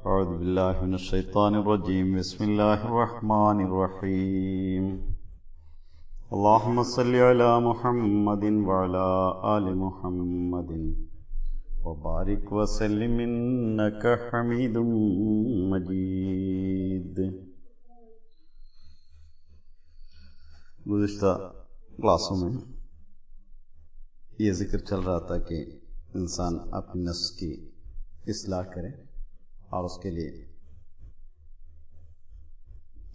اعوذ باللہ من الشیطان الرجیم بسم اللہ الرحمن الرحیم اللہم صلی علی محمد وعلی آل محمد وبارک وسلم انک حمید مجید۔ گزشتہ کلاسوں میں یہ ذکر چل رہا تھا کہ انسان اپنے نفس کی اصلاح کرے اور اس کے لیے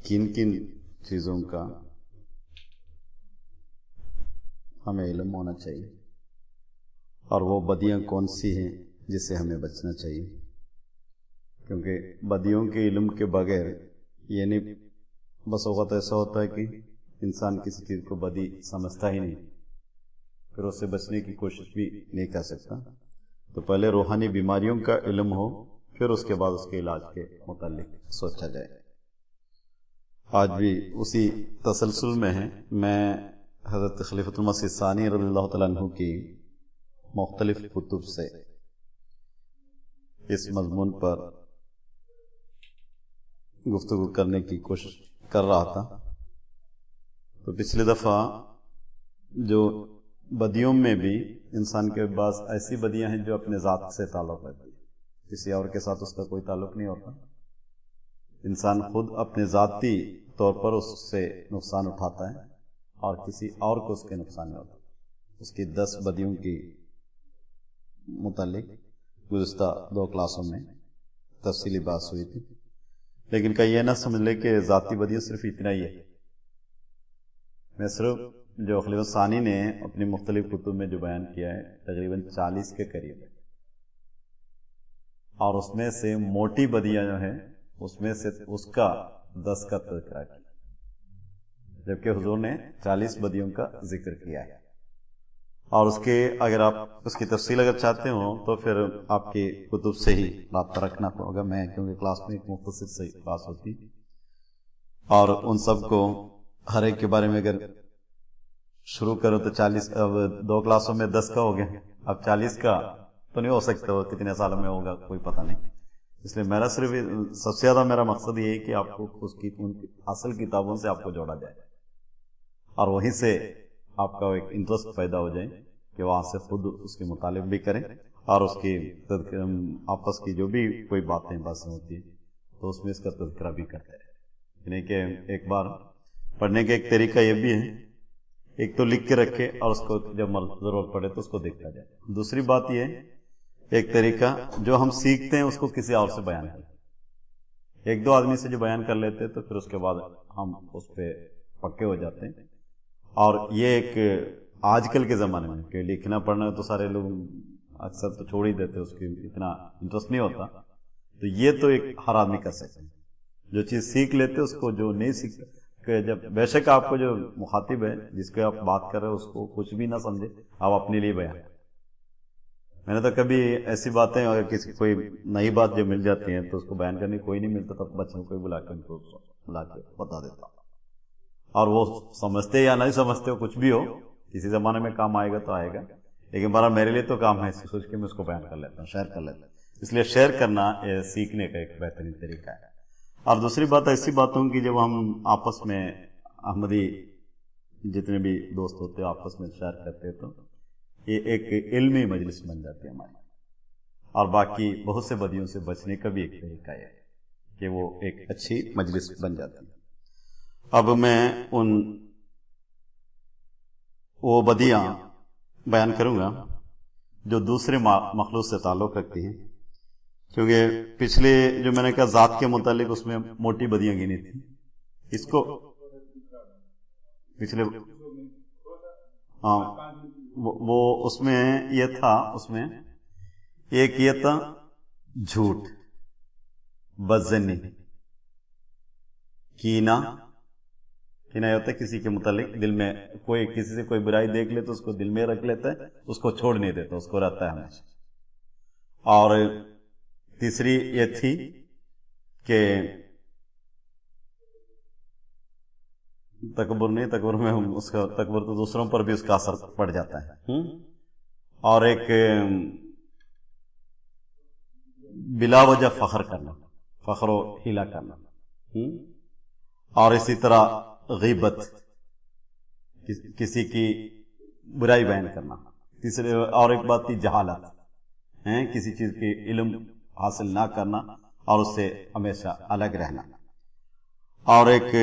کن کن چیزوں کا ہمیں علم ہونا چاہیے اور وہ بدیاں کون سی ہیں جس سے ہمیں بچنا چاہیے، کیونکہ بدیوں کے علم کے بغیر یعنی بس اوقات ایسا ہوتا ہے کہ انسان کسی چیز کو بدی سمجھتا ہی نہیں، پھر اس سے بچنے کی کوشش بھی نہیں کر سکتا۔ تو پہلے روحانی بیماریوں کا علم ہو، پھر اس کے بعد اس کے علاج کے متعلق سوچا جائے۔ آج بھی اسی تسلسل میں ہے، میں حضرت خلیفۃ المسیح ثانی رضی اللہ تعالیٰ عنہ کی مختلف کتب سے اس مضمون پر گفتگو کرنے کی کوشش کر رہا تھا۔ تو پچھلی دفعہ جو بدیوں میں بھی انسان کے پاس ایسی بدیاں ہیں جو اپنے ذات سے تعلق رہتی ہیں، کسی اور کے ساتھ اس کا کوئی تعلق نہیں ہوتا، انسان خود اپنے ذاتی طور پر اس سے نقصان اٹھاتا ہے اور کسی اور کو اس کے نقصان نہیں ہوتا۔ اس کی 10 بدیوں کی متعلق گزشتہ 2 کلاسوں میں تفصیلی بات ہوئی تھی، لیکن کہیں یہ نہ سمجھ لے کہ ذاتی بدیاں صرف اتنا ہی ہے۔ میں صرف جو خلیفۃ ثانی نے اپنی مختلف کتب میں جو بیان کیا ہے تقریباً 40 کے قریب ہے، اور اس میں سے موٹی بدیاں جو ہیں اس میں سے اس کا 10 کا تذکرہ کیا، جبکہ حضور نے 40 بدیوں کا ذکر کیا ہے۔ اور اس کے اگر آپ اس کی تفصیل اگر چاہتے ہو تو پھر آپ کی کتب سے ہی رابطہ رکھنا ہوگا، میں کیونکہ کلاس میں ایک مختصر سی بات ہوتی اور ان سب کو ہر ایک کے بارے میں اگر شروع کرو تو 40 اب 2 کلاسوں میں 10 کا ہو گیا، اب 40 کا تو نہیں ہو سکتا، وہ کتنے سالوں میں ہوگا کوئی پتہ نہیں۔ اس لیے میرا صرف سب سے زیادہ میرا مقصد یہ ہے کہ آپ کو اس کی ان اصل کتابوں سے آپ کو جوڑا جائے اور وہیں سے آپ کا ایک انٹرسٹ پیدا ہو جائے کہ وہاں سے خود اس کے مطالعے بھی کریں اور اس کی آپس کی جو بھی کوئی باتیں ہوتی ہیں تو اس میں اس کا تذکرہ بھی کرتے ہیں۔ یعنی کہ ایک بار پڑھنے کا ایک طریقہ یہ بھی ہے، ایک تو لکھ کے رکھے اور اس کو جب ضرورت پڑے تو اس کو دیکھتا جائے۔ دوسری بات یہ ہے، ایک طریقہ جو ہم سیکھتے ہیں اس کو کسی اور سے بیان کریں، 1-2 آدمی سے جو بیان کر لیتے ہیں تو پھر اس کے بعد ہم اس پہ پکے ہو جاتے ہیں۔ اور یہ ایک آج کل کے زمانے میں کہ لکھنا پڑھنا تو سارے لوگ اکثر تو چھوڑ ہی دیتے، اس کی اتنا انٹرسٹ نہیں ہوتا، تو یہ تو ایک ہر آدمی کر سکتے ہیں۔ جو چیز سیکھ لیتے اس کو، جو نہیں سیکھتے کہ جب بے شک آپ کو جو مخاطب ہے جس کو آپ بات کر رہے ہیں اس کو کچھ بھی نہ سمجھے، آپ اپنے لیے بیان۔ میں نے تو کبھی ایسی باتیں اگر کسی کوئی نئی بات جو مل جاتی ہیں تو اس کو بیان کرنے کوئی نہیں ملتا، تب بچوں کو بلا کے ان کو بلا کے بتا دیتا، اور وہ سمجھتے یا نہیں سمجھتے ہو کچھ بھی ہو، کسی زمانے میں کام آئے گا تو آئے گا، لیکن بارہ میرے لیے تو کام ہے، سوچ کے میں اس کو بیان کر لیتا ہوں، شیئر کر لیتا ہوں۔ اس لیے شیئر کرنا سیکھنے کا ایک بہترین طریقہ ہے۔ اور دوسری بات ایسی باتوں کی جب ہم آپس میں احمدی جتنے بھی دوست ہوتے ہیں آپس میں شیئر کرتے تو یہ ایک علمی مجلس بن جاتی ہے ہماری، اور باقی بہت سے بدیوں سے بچنے کا بھی ایک طریقہ ہے کہ وہ ایک اچھی مجلس بن جاتی ہے۔ اب میں وہ بدیاں بیان کروں گا جو دوسرے مخلوق سے تعلق رکھتی ہیں، کیونکہ پچھلے جو میں نے کہا ذات کے متعلق اس میں موٹی بدیاں گنی تھی، اس کو پچھلے وہ اس میں یہ تھا، اس میں ایک یہ تھا جھوٹ، بدظنی، کینہ یہ ہوتا ہے کسی کے متعلق دل میں کوئی کسی سے کوئی برائی دیکھ لے تو اس کو دل میں رکھ لیتا ہے، اس کو چھوڑ نہیں دیتا، اس کو رہتا ہے ہمیشہ۔ اور تیسری یہ تھی کہ تکبر نہیں، تکبر میں اس کا تکبر تو دوسروں پر بھی اس کا اثر پڑ جاتا ہے، اور ایک بلا وجہ فخر کرنا، فخر و ہیلا کرنا، اور اسی طرح غیبت، کسی کی برائی بیان کرنا. تیسرے اور ایک بات تھی جہالت، کسی چیز کی علم حاصل نہ کرنا اور اس سے ہمیشہ الگ رہنا. اور ایک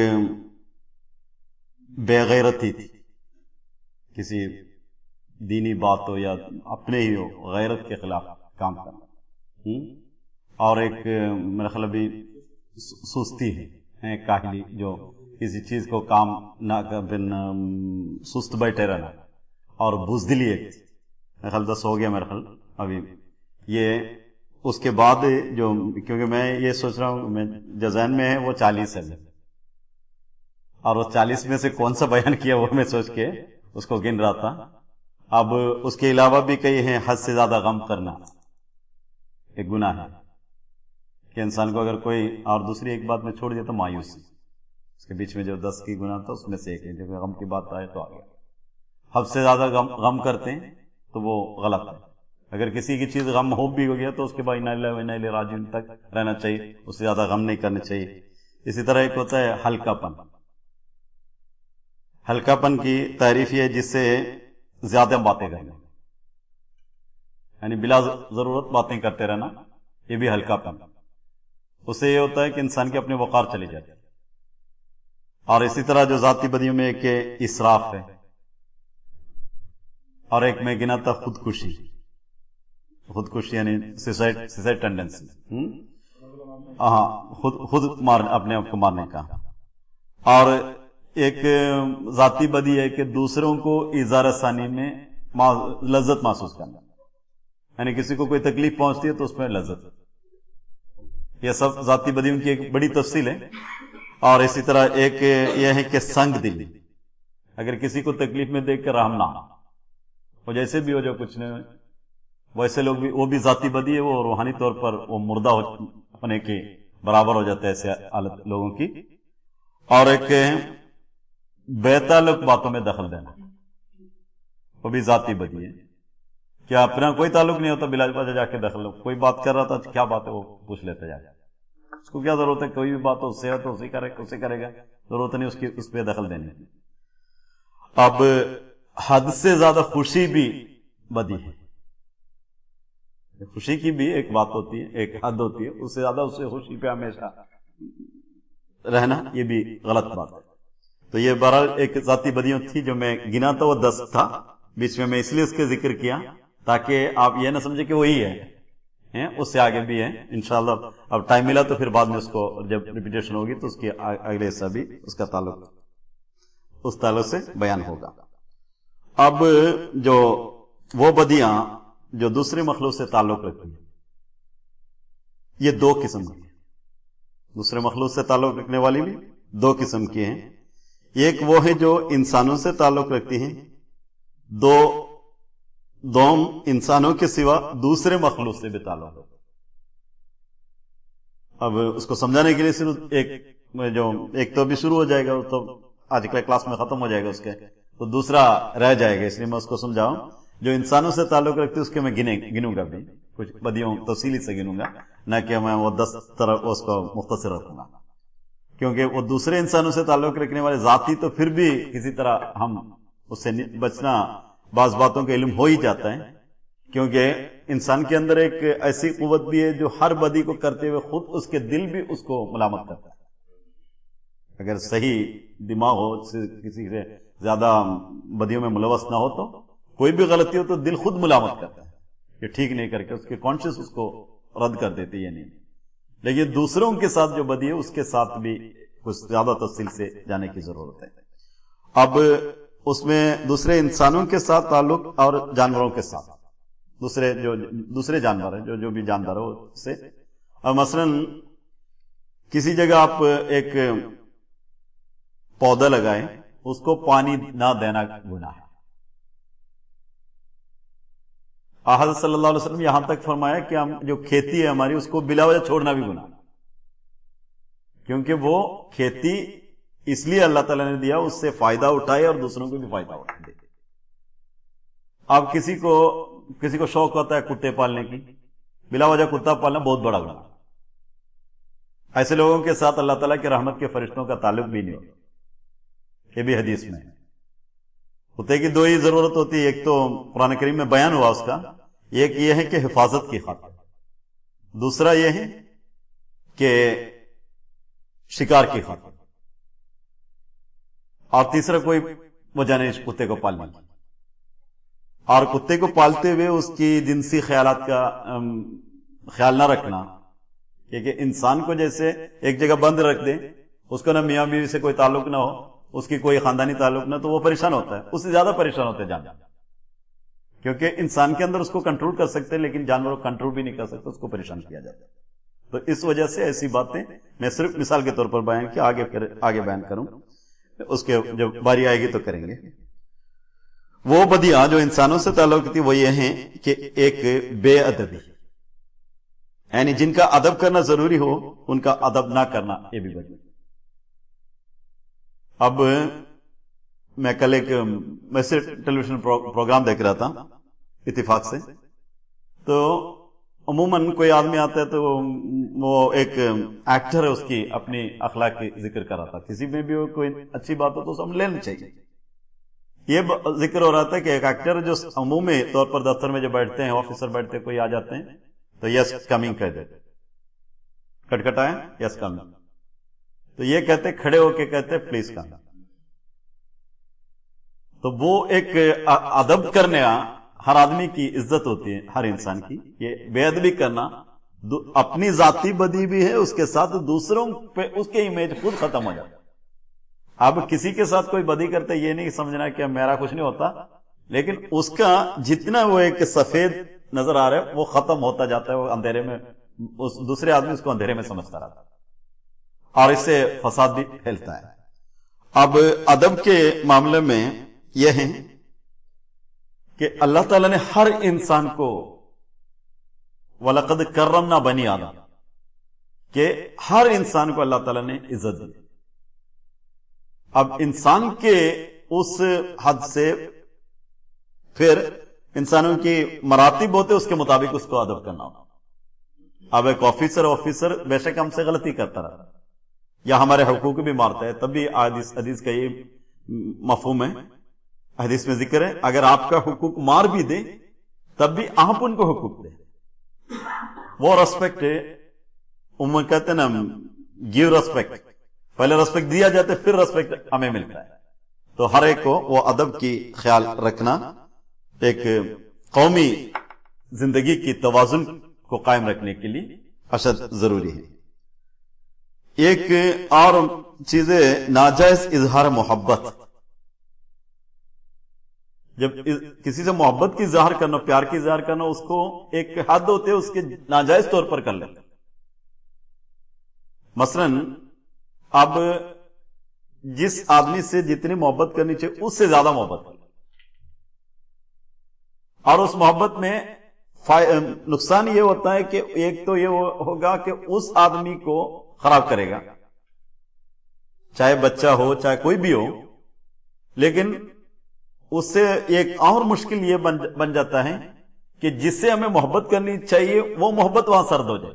بے غیرتی تھی، کسی دینی بات ہو یا اپنے ہی ہو، غیرت کے خلاف کام کرنا. اور ایک میرا خیال ابھی سستی ہے، کاہلی، جو کسی چیز کو کام نہ سست بیٹھے رہنا. اور بزدلی ایک تھی، میرا خیال 10 ہو گیا میرا خیال ابھی. یہ اس کے بعد جو، کیونکہ میں یہ سوچ رہا ہوں میں جو ذہن میں ہے وہ 40 ہے، اور وہ 40 میں سے کون سا بیان کیا وہ میں سوچ کے اس کو گن رہا تھا. اب اس کے علاوہ بھی کئی ہیں. حد سے زیادہ غم کرنا ایک گناہ ہے کہ انسان کو اگر کوئی، اور دوسری ایک بات میں چھوڑ دیا تو مایوسی، اس کے بیچ میں جو 10 کی گناہ تھا اس میں سے ایک ہے. جب غم کی بات آئے تو آ گیا. حد سے زیادہ غم کرتے ہیں تو وہ غلط ہے. اگر کسی کی چیز غم ہو بھی ہو گیا تو اس کے بعد انا للہ و انا الیہ راجعون تک رہنا چاہیے، اس سے زیادہ غم نہیں کرنا چاہیے. اسی طرح ایک ہوتا ہے ہلکا پن. ہلکا پن کی تعریف یہ ہے جس سے زیادہ باتیں کرنا، یعنی بلا ضرورت باتیں کرتے رہنا، یہ بھی ہلکا پن. اس سے یہ ہوتا ہے کہ انسان کے اپنے وقار چلی جاتی ہے. اور اسی طرح جو ذاتی بدیوں میں ایک اسراف ہے، اور ایک میں گنا تھا خودکشی. خودکشی یعنی سوسائڈ ٹینڈنسی، خود اپنے آپ کو مارنے کا. اور ایک ذاتی بدی ہے کہ دوسروں کو ایذا رسانی میں لذت محسوس کرنا، یعنی کسی کو کوئی تکلیف پہنچتی ہے تو اس میں لذت. یہ سب ذاتی بدیوں کی ایک بڑی تفصیل ہے. اور اسی طرح ایک یہ ہے کہ سنگ دلی، اگر کسی کو تکلیف میں دیکھ کر رحم نہ، وہ جیسے بھی ہو، جو کچھ نہیں ویسے لوگ بھی، وہ بھی ذاتی بدی ہے. وہ روحانی طور پر وہ مردہ ہونے کے برابر ہو جاتا ہے ایسے حالت لوگوں کی. اور ایک بے تعلق باتوں میں دخل دینا، وہ بھی ذاتی بدی ہے. کیا اپنا کوئی تعلق نہیں ہوتا، بلا وجہ جا کے دخل، کوئی بات کر رہا تھا کیا بات ہے وہ پوچھ لیتے جا کے. اس کو کیا ضرورت ہے، کوئی بھی بات ہو اس سے ہے تو اسے کرے گا، ضرورت نہیں اس پہ دخل دینے کی. اب حد سے زیادہ خوشی بھی بدی ہے. خوشی کی بھی ایک بات ہوتی ہے، ایک حد ہوتی ہے، اس سے زیادہ اس سے خوشی پہ ہمیشہ رہنا یہ بھی غلط بات ہے. تو یہ بہرحال ایک ذاتی بدیوں تھی جو میں گنا تھا، وہ 10 تھا. بیچ میں اس لیے اس کے ذکر کیا تاکہ آپ یہ نہ سمجھے کہ وہی ہے، اس سے آگے بھی ہے انشاءاللہ. اب ٹائم ملا تو پھر بعد میں اس کو جب ریپیٹیشن ہوگی تو اس کی اگلے حصہ بھی اس کا تعلق سے بیان ہوگا. اب جو وہ بدیاں جو دوسرے مخلوق سے تعلق رکھتی ہیں، یہ 2 قسم کی ہیں. دوسرے مخلوق سے تعلق رکھنے والی بھی 2 قسم کی ہیں. ایک وہ ہے جو انسانوں سے تعلق رکھتی ہیں، دوم انسانوں کے سوا دوسرے مخلوق سے بھی تعلق رکھتی ہیں. اب اس کو سمجھانے کے لیے صرف ایک تو ابھی شروع ہو جائے گا، تو آج کے کلاس میں ختم ہو جائے گا اس کے، تو دوسرا رہ جائے گا، اس لیے میں اس کو سمجھاؤں. جو انسانوں سے تعلق رکھتے اس کے میں گنوں گا بھی، کچھ بدیوں تفصیلی سے گنوں گا، نہ کہ میں وہ 10 طرف اس کو مختصر رکھوں گا. کیونکہ وہ دوسرے انسانوں سے تعلق رکھنے والے ذاتی تو پھر بھی کسی طرح ہم اس سے بچنا، بعض باتوں کا علم ہو ہی جاتا ہے. کیونکہ انسان کے اندر ایک ایسی قوت بھی ہے جو ہر بدی کو کرتے ہوئے خود اس کے دل بھی اس کو ملامت کرتا ہے. اگر صحیح دماغ ہو، کسی سے زیادہ بدیوں میں ملوث نہ ہو، تو کوئی بھی غلطی ہو تو دل خود ملامت کرتا ہے کہ ٹھیک نہیں کر کے، اس کے کانشیس اس کو رد کر دیتی ہے. نہیں، لیکن دوسروں کے ساتھ جو بدی ہے اس کے ساتھ بھی کچھ زیادہ تفصیل سے جانے کی ضرورت ہے. اب اس میں دوسرے انسانوں کے ساتھ تعلق اور جانوروں کے ساتھ، دوسرے جانور ہیں جو بھی جاندار ہو اس سے. اور مثلا کسی جگہ آپ ایک پودا لگائیں، اس کو پانی نہ دینا گناہ ہے. حضرت صلی اللہ علیہ وسلم یہاں تک فرمایا کہ ہم جو کھیتی ہے ہماری اس کو بلا وجہ چھوڑنا بھی گناہ، کیونکہ وہ کھیتی اس لیے اللہ تعالیٰ نے دیا اس سے فائدہ اٹھائے اور دوسروں کو بھی فائدہ اٹھائے. اب کسی کو شوق ہوتا ہے کتے پالنے کی، بلا وجہ کتا پالنا بہت بڑا گناہ. ایسے لوگوں کے ساتھ اللہ تعالیٰ کے رحمت کے فرشتوں کا تعلق بھی نہیں ہوتا، یہ بھی حدیث میں ہے۔ کتے کی دو ہی ضرورت ہوتی ہے، ایک تو قرآن کریم میں بیان ہوا اس کا، ایک یہ ہے کہ حفاظت کی خاطر، دوسرا یہ ہے کہ شکار کی خاطر، اور تیسرا کوئی وجہ نہیں اس کتے کو پالنے کی۔ اور کتے کو پالتے ہوئے اس کی جنسی خیالات کا خیال نہ رکھنا، کیونکہ انسان کو جیسے ایک جگہ بند رکھ دیں، اس کو نہ میاں بیوی سے کوئی تعلق نہ ہو، اس کی کوئی خاندانی تعلق نہ، تو وہ پریشان ہوتا ہے، اس سے زیادہ پریشان ہوتے ہیں جانور، کیونکہ انسان کے اندر اس کو کنٹرول کر سکتے ہیں لیکن جانوروں کو کنٹرول بھی نہیں کر سکتے، اس کو پریشان کیا جاتا ہے۔ تو اس وجہ سے ایسی باتیں میں صرف مثال کے طور پر بیان کیا، آگے بیان کروں، اس کے جب باری آئے گی تو کریں گے۔ وہ بدیاں جو انسانوں سے تعلق تھی وہ یہ ہیں کہ ایک بے ادبی، یعنی جن کا ادب کرنا ضروری ہو ان کا ادب نہ کرنا، یہ بھی بدی۔ اب میں کل ایک ویسے ٹیلی ویژن پروگرام دیکھ رہا تھا اتفاق سے، تو عموماً کوئی آدمی آتا ہے تو وہ ایک ایکٹر ہے، اس کی اپنی اخلاق کی ذکر کر رہا تھا، کسی میں بھی کوئی اچھی بات ہو تو ہم لینا چاہیے۔ یہ ذکر ہو رہا تھا کہ ایک ایکٹر جو عمومی طور پر دفتر میں جو بیٹھتے ہیں، آفیسر بیٹھتے ہیں، کوئی آ جاتے ہیں تو یس کمنگ کہہ دیتے، کٹکھٹائیں یس کمنگ، تو یہ کہتے کھڑے ہو کے کہتے پلیز کم۔ تو وہ ایک ادب کرنے، ہر آدمی کی عزت ہوتی ہے، ہر انسان کی، یہ بے ادبی کرنا اپنی ذاتی بدی بھی ہے، اس کے ساتھ دوسروں پہ اس کے امیج خود ختم ہو جاتا ہے۔ اب کسی کے ساتھ کوئی بدی کرتے یہ نہیں سمجھنا کہ میرا کچھ نہیں ہوتا، لیکن اس کا جتنا وہ ایک سفید نظر آ رہا ہے وہ ختم ہوتا جاتا ہے، وہ اندھیرے میں، اس دوسرے آدمی اس کو اندھیرے میں سمجھتا رہتا ہے، اور اس سے فساد بھی پھیلتا ہے۔ اب ادب کے معاملے میں یہ ہے کہ اللہ تعالیٰ نے ہر انسان کو وَلَقَدْ كَرَّمْنَا بَنِي آدم، کہ ہر انسان کو اللہ تعالیٰ نے عزت دی۔ اب انسان کے اس حد سے پھر انسانوں کی مراتب ہوتے، اس کے مطابق اس کو ادب کرنا ہوتا۔ اب ایک آفیسر بے شک ہم سے غلطی کرتا رہا یا ہمارے حقوق بھی مارتا ہے، تب بھی حدیث کا یہ مفہوم ہے، حدیث میں ذکر ہے، اگر آپ کا حقوق مار بھی دے تب بھی آپ ان کو حقوق دیں۔ وہ ریسپیکٹ عموماً کہتے ہیں نا، گیو ریسپیکٹ، پہلے ریسپیکٹ دیا جاتا ہے پھر ریسپیکٹ ہمیں ملتا ہے۔ تو ہر ایک کو وہ ادب کی خیال رکھنا ایک قومی زندگی کی توازن کو قائم رکھنے کے لیے اشد ضروری ہے۔ ایک اور چیز ہے ناجائز اظہار محبت۔ جب کسی سے محبت کی اظہار کرنا، پیار کی اظہار کرنا، اس کو ایک حد ہوتے ہے، اس کے ناجائز طور پر کر لیتے۔ مثلا اب جس آدمی سے جتنی محبت کرنی چاہیے اس سے زیادہ محبت کرنا، اور اس محبت میں نقصان یہ ہوتا ہے کہ ایک تو یہ ہوگا کہ اس آدمی کو خراب کرے گا، چاہے بچہ ہو چاہے کوئی بھی ہو، لیکن اس سے ایک اور مشکل یہ بن جاتا ہے کہ جس سے ہمیں محبت کرنی چاہیے وہ محبت وہاں سرد ہو جائے،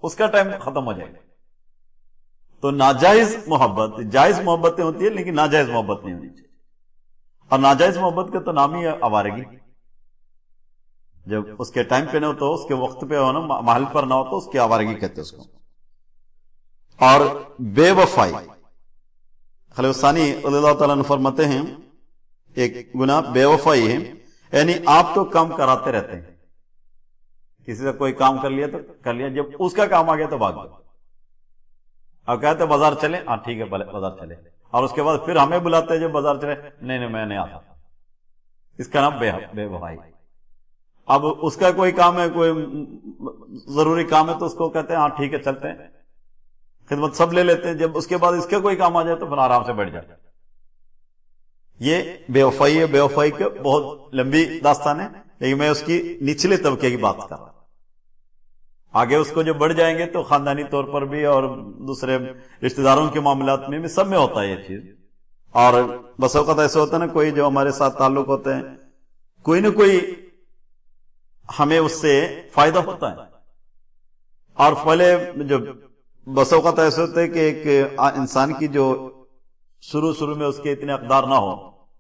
اس کا ٹائم ختم ہو جائے گا۔ تو ناجائز محبت، جائز محبتیں ہوتی ہیں لیکن ناجائز محبت نہیں ہونی چاہیے، اور ناجائز محبت کا تو نام ہی ہے آوارگی۔ جب اس کے ٹائم پہ نہ ہو تو، اس کے وقت پہ ہو نا، محل پر نہ ہو تو اس کی آوارگی کہتے ہیں اس کو۔ اور بے وفائی، خلیل ثانی رضی اللہ تعالیٰ عنہ فرماتے ہیں ایک گناہ بے وفائی ہے، یعنی آپ تو کام کراتے رہتے ہیں، کسی سے کوئی کام کر لیا تو کر لیا، جب اس کا کام آ گیا تو بھاگ گئے۔ اب کہتے بازار چلے، ہاں ٹھیک ہے بازار چلے، اور اس کے بعد پھر ہمیں بلاتے ہیں جب بازار چلے، نہیں میں نہیں آتا، اس کا نام بے وفائی۔ اب اس کا کوئی کام ہے، کوئی ضروری کام ہے تو اس کو کہتے ہیں ہاں ٹھیک ہے چلتے ہیں، خدمت سب لے لیتے ہیں، جب اس کے بعد اس کا کوئی کام آ جائے تو پھر آرام سے بیٹھ جاتے ہیں۔ یہ بے وفائی ہے۔ بے وفائی کا بہت لمبی داستان ہے، لیکن میں اس کی نچلے طبقے کی بات کر رہا ہوں۔ آگے اس کو جو بڑھ جائیں گے تو خاندانی طور پر بھی اور دوسرے رشتہ داروں کے معاملات میں بھی سب میں ہوتا ہے یہ چیز۔ اور بس اوقات ایسا ہوتا ہے نا، کوئی جو ہمارے ساتھ تعلق ہوتے ہیں، کوئی نہ کوئی ہمیں اس سے فائدہ ہوتا ہے، اور پہلے جب بس اوقات ایسے ہوتے کہ ایک انسان کی جو شروع میں اس کے اتنے اقدار نہ ہو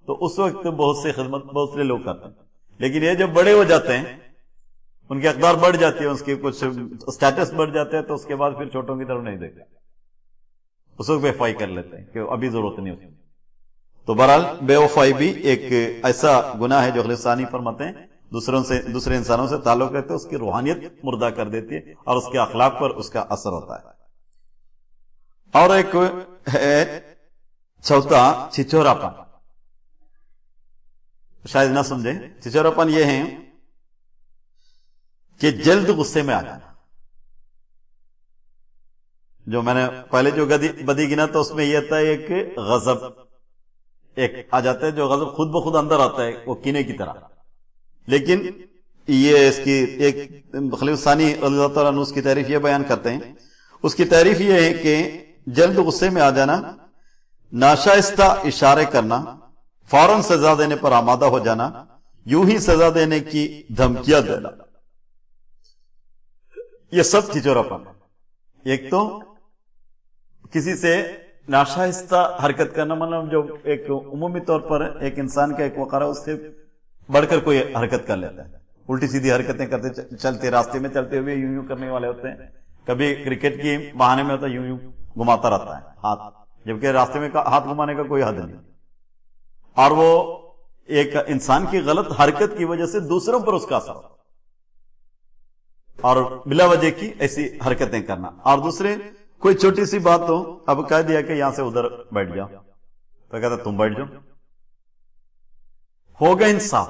تو اس وقت بہت سے خدمت بہت سے لوگ کرتے ہیں، لیکن یہ جب بڑے ہو جاتے ہیں، ان کے اقدار بڑھ جاتی ہے، اس کی کچھ سٹیٹس بڑھ جاتے ہیں، تو اس کے بعد پھر چھوٹوں کی طرف نہیں دیکھتے، اس وقت بے وفائی کر لیتے ہیں کہ ابھی ضرورت نہیں ہوتی۔ تو بہرحال بے وفائی بھی ایک ایسا گناہ ہے جو خلیل ثانی فرماتے ہیں دوسرے انسانوں سے تعلق رہتے اس کی روحانیت مردہ کر دیتی ہے اور اس کے اخلاق پر اس کا اثر ہوتا ہے۔ اور ایک ہے چوتھا چھچورا پن، شاید نہ سمجھیں، چھچورا پن یہ ہے کہ جلد غصے میں آ جانا۔ جو میں نے پہلے جو بدی گنا تو اس میں یہ تھا ایک غضب ایک آ جاتا ہے، جو غضب خود بخود اندر آتا ہے وہ کینے کی طرح، لیکن یہ اس کی ایک خلیل ثانی رضی اللہ تعالیٰ عنہ اس کی تعریف یہ بیان کرتے ہیں، اس کی تعریف یہ ہے کہ جلد غصے میں آ جانا، ناشائستہ اشارے کرنا، فوراً سزا دینے پر آمادہ ہو جانا، یوں ہی سزا دینے کی دھمکیاں دینا، یہ سب چھچورا پن ہے۔ ایک تو کسی سے ناشائستہ حرکت کرنا، مطلب جو ایک عمومی طور پر ایک انسان کا ایک وقار ہے اس سے بڑھ کر کوئی حرکت کر لیتا ہے، الٹی سیدھی حرکتیں کرتے چلتے راستے میں چلتے ہوئے یوں کرنے والے ہوتے ہیں، کبھی کرکٹ کی بہانے میں ہوتا ہے یوں گھماتا رہتا ہے ہاتھ، جبکہ راستے میں ہاتھ گھمانے کا کوئی حد نہیں، اور وہ ایک انسان کی غلط حرکت کی وجہ سے دوسروں پر اس کا اثر ہوتا اور بلا وجہ کی ایسی حرکتیں کرنا۔ اور دوسرے کوئی چھوٹی سی بات ہو، اب کہہ دیا کہ یہاں سے ادھر بیٹھ جاؤ تو کہتا تم بیٹھ جاؤ، ہوگا انصاف،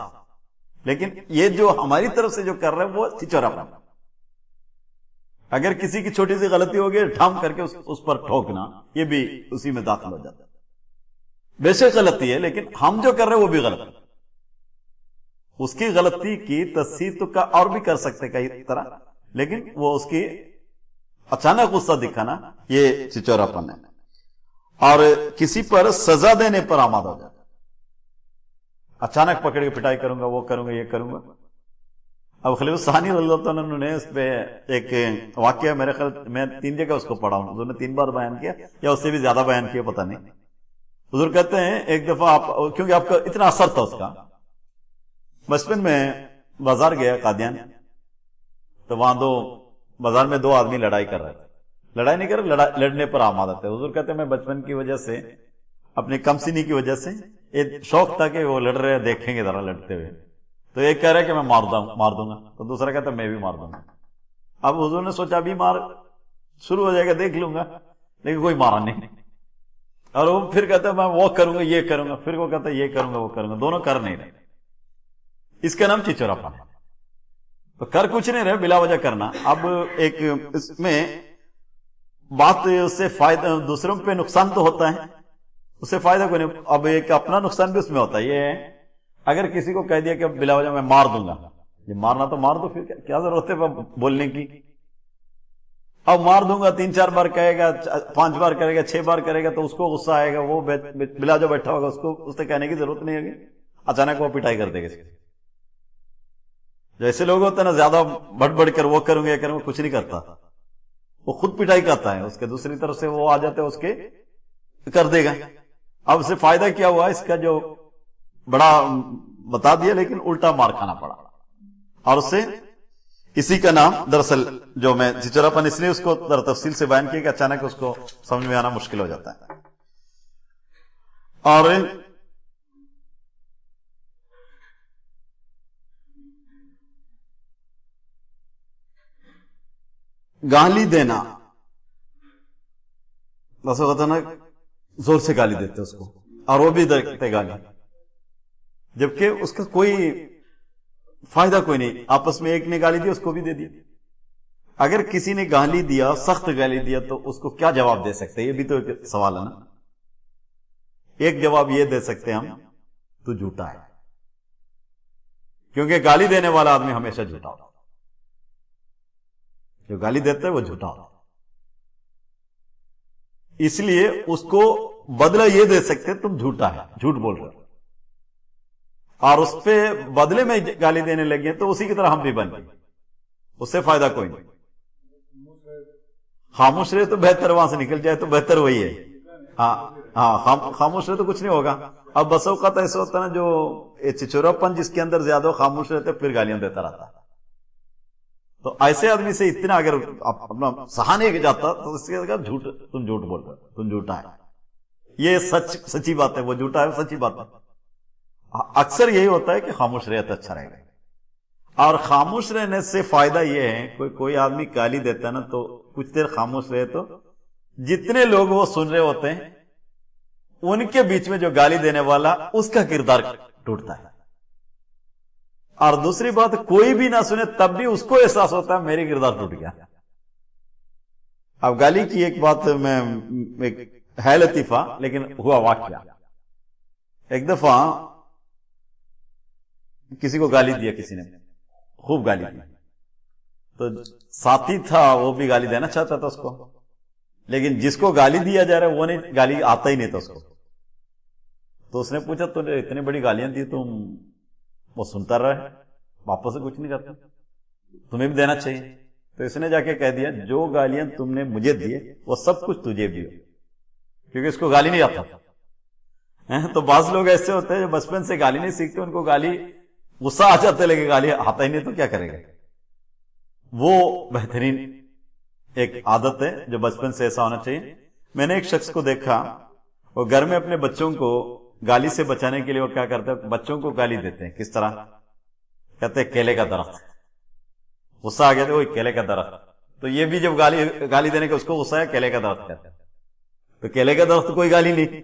لیکن یہ جو ہماری طرف سے جو کر رہے ہیں وہ چھچورا پن۔ اگر کسی کی چھوٹی سی غلطی ہوگی ٹھام کر کے اس پر ٹھوکنا، یہ بھی اسی میں داخل ہو جاتا ہے، بے شک غلطی ہے لیکن ہم جو کر رہے ہیں وہ بھی غلط ہے، اس کی غلطی کی تصحیح تو اور بھی کر سکتے کئی طرح، لیکن وہ اس کی اچانک غصہ دکھانا یہ چھچورا پن ہے۔ اور کسی پر سزا دینے پر آمادہ ہو جاتا، اچانک پکڑ کے پٹائی کروں گا، وہ کروں گا، یہ کروں گا۔ اب خلیل ثانی رضی اللہ تعالیٰ عنہ نے اس پہ ایک واقعہ، میرے خیال میں 3 جگہ اس کو پڑھا ہوں، حضور نے 3 بار بیان کیا یا اس سے بھی زیادہ بیان کیا پتہ نہیں۔ حضور کہتے ہیں ایک دفعہ آپ، کیونکہ آپ کا اتنا اثر تھا اس کا، بچپن میں بازار گیا قادیان، تو وہاں بازار میں 2 آدمی لڑائی کر رہے تھے، لڑائی نہیں کر رہے، لڑنے پر آمادہ تھے۔ حضور کہتے ہیں میں بچپن کی وجہ سے، اپنی کم سنی کی وجہ سے ایک شوق تھا کہ وہ لڑ رہے ہیں، دیکھیں گے ذرا لڑتے ہوئے، تو ایک کہہ رہا ہے کہ میں مار دوں گا، تو دوسرا کہتا ہے میں بھی مار دوں گا۔ اب حضور نے سوچا ابھی مار شروع ہو جائے گا، دیکھ لوں گا، لیکن کوئی مارا نہیں، اور وہ پھر کہتا ہے میں وہ کروں گا، یہ کروں گا، پھر وہ کہتا ہے یہ کروں گا، وہ کروں گا، دونوں کر نہیں رہے، اس کا نام چھچورا پن ہے، تو کر کچھ نہیں رہے، بلا وجہ کرنا۔ اب ایک اس میں بات، اس سے فائدہ دوسروں پہ نقصان تو ہوتا ہے، اس سے فائدہ کوئی نہیں، اب ایک اپنا نقصان بھی اس میں ہوتا ہے۔ یہ ہے اگر کسی کو کہہ دیا کہ بلا وجہ میں مار دوں گا، یہ مارنا تو مار دو، پھر کیا ضرورت ہے بولنے کی؟ اب مار دوں گا 3-4 بار کہے گا، 5 بار کرے گا، 6 بار کرے گا، تو اس کو غصہ آئے گا، وہ بلا جو بیٹھا ہوگا اس سے کہنے کی ضرورت نہیں ہوگی، اچانک وہ پٹائی کر دے گا۔ جیسے لوگ ہوتے ہیں نا، زیادہ بڑھ کر وہ کروں گا یہ کروں گا، کچھ نہیں کرتا، وہ خود پٹائی کرتا ہے، اس کے دوسری طرف سے وہ آ جاتے ہیں، اس کے کر دے گا۔ اب اس سے فائدہ کیا ہوا؟ اس کا جو بڑا بتا دیا، لیکن الٹا مار کھانا پڑا، اور اس سے اسی کا نام دراصل جو میں چھچورا پن اس لیے اس کو تفصیل سے بیان کیا کہ اچانک اس کو سمجھ میں آنا مشکل ہو جاتا ہے۔ اور گالی دینا، بس ہوتا نا زور سے گالی دیتے اس کو، اور وہ بھی دیتے گالی، جبکہ اس کا کوئی فائدہ کوئی نہیں، آپس میں ایک نے گالی دی اس کو بھی دے دی۔ اگر کسی نے گالی دیا، سخت گالی دیا، تو اس کو کیا جواب دے سکتے؟ یہ بھی تو ایک سوال ہے نا۔ ایک جواب یہ دے سکتے ہم، تو جھوٹا ہے، کیونکہ گالی دینے والا آدمی ہمیشہ جھوٹا ہوتا ہے، جو گالی دیتا ہے وہ جھوٹا ہوتا ہے، اس لیے اس کو بدلہ یہ دے سکتے تم جھوٹا ہے، جھوٹ بول رہے ہو، اور اس پہ بدلے میں گالی دینے لگے تو اسی کی طرح ہم بھی بن گئے، اس سے فائدہ کوئی نہیں۔ خاموش رہے تو بہتر، وہاں سے نکل جائے تو بہتر وہی ہے. ہاں خاموش رہے تو کچھ نہیں ہوگا. اب بس اوقات ایسا ہوتا ہے نا جو چچوراپن جس کے اندر زیادہ خاموش رہتے پھر گالیاں دیتا رہتا ہے. تو ایسے آدمی سے اتنا اگر اپنا سہا نہیں جاتا تو اس کے جھوٹ، تم جھوٹ بول رہے، تم جھوٹا ہے. یہ سچی بات ہے، وہ جھوٹا ہے سچی بات ہے. اکثر یہی ہوتا ہے کہ خاموش رہے تو اچھا رہے گا. اور خاموش رہنے سے فائدہ یہ ہے، کوئی آدمی گالی دیتا ہے نا تو کچھ دیر خاموش رہے تو جتنے لوگ وہ سن رہے ہوتے ہیں ان کے بیچ میں جو گالی دینے والا اس کا کردار ٹوٹتا ہے. اور دوسری بات، کوئی بھی نہ سنے تب بھی اس کو احساس ہوتا ہے میری کردار ٹوٹ گیا. اب گالی کی ایک بات میں ہے لطیفہ لیکن ہوا واقعہ. ایک دفعہ کسی کو گالی دیا، کسی نے خوب گالی دی، تو ساتھی تھا وہ بھی گالی دینا چاہتا تھا اس کو، لیکن جس کو گالی دیا جا رہا ہے وہ نہیں، گالی آتا ہی نہیں تھا اس کو. تو اس نے پوچھا تو اتنی بڑی گالیاں دی تم، وہ سنتا رہا ہے واپس سے کچھ نہیں کرتا، تمہیں بھی دینا چاہیے. تو اس نے جا کے کہہ دیا جو گالیاں تم نے مجھے دیے وہ سب کچھ تجھے بھی ہو، کیونکہ اس کو گالی نہیں آتا تھا. تو بعض لوگ ایسے ہوتے ہیں جو بچپن سے گالی نہیں سیکھتے، ان کو گالی غصہ آ جاتا ہے لیکن گالی آتا ہی نہیں تو کیا کرے گا. وہ بہترین ایک عادت ہے جو بچپن سے ایسا ہونا چاہیے. میں نے ایک شخص کو دیکھا، وہ گھر میں اپنے بچوں کو گالی سے بچانے کے لیے وہ کیا کرتے ہیں، بچوں کو گالی دیتے ہیں. کس طرح؟ کہتے ہیں کیلے کا درخت. غصہ آ گیا تو وہ کیلے کا درخت. تو یہ بھی جب گالی دینے کا اس کو غصہ ہے، کیلے کا درخت کہتے ہیں. تو کیلے کا درخت کوئی گالی نہیں.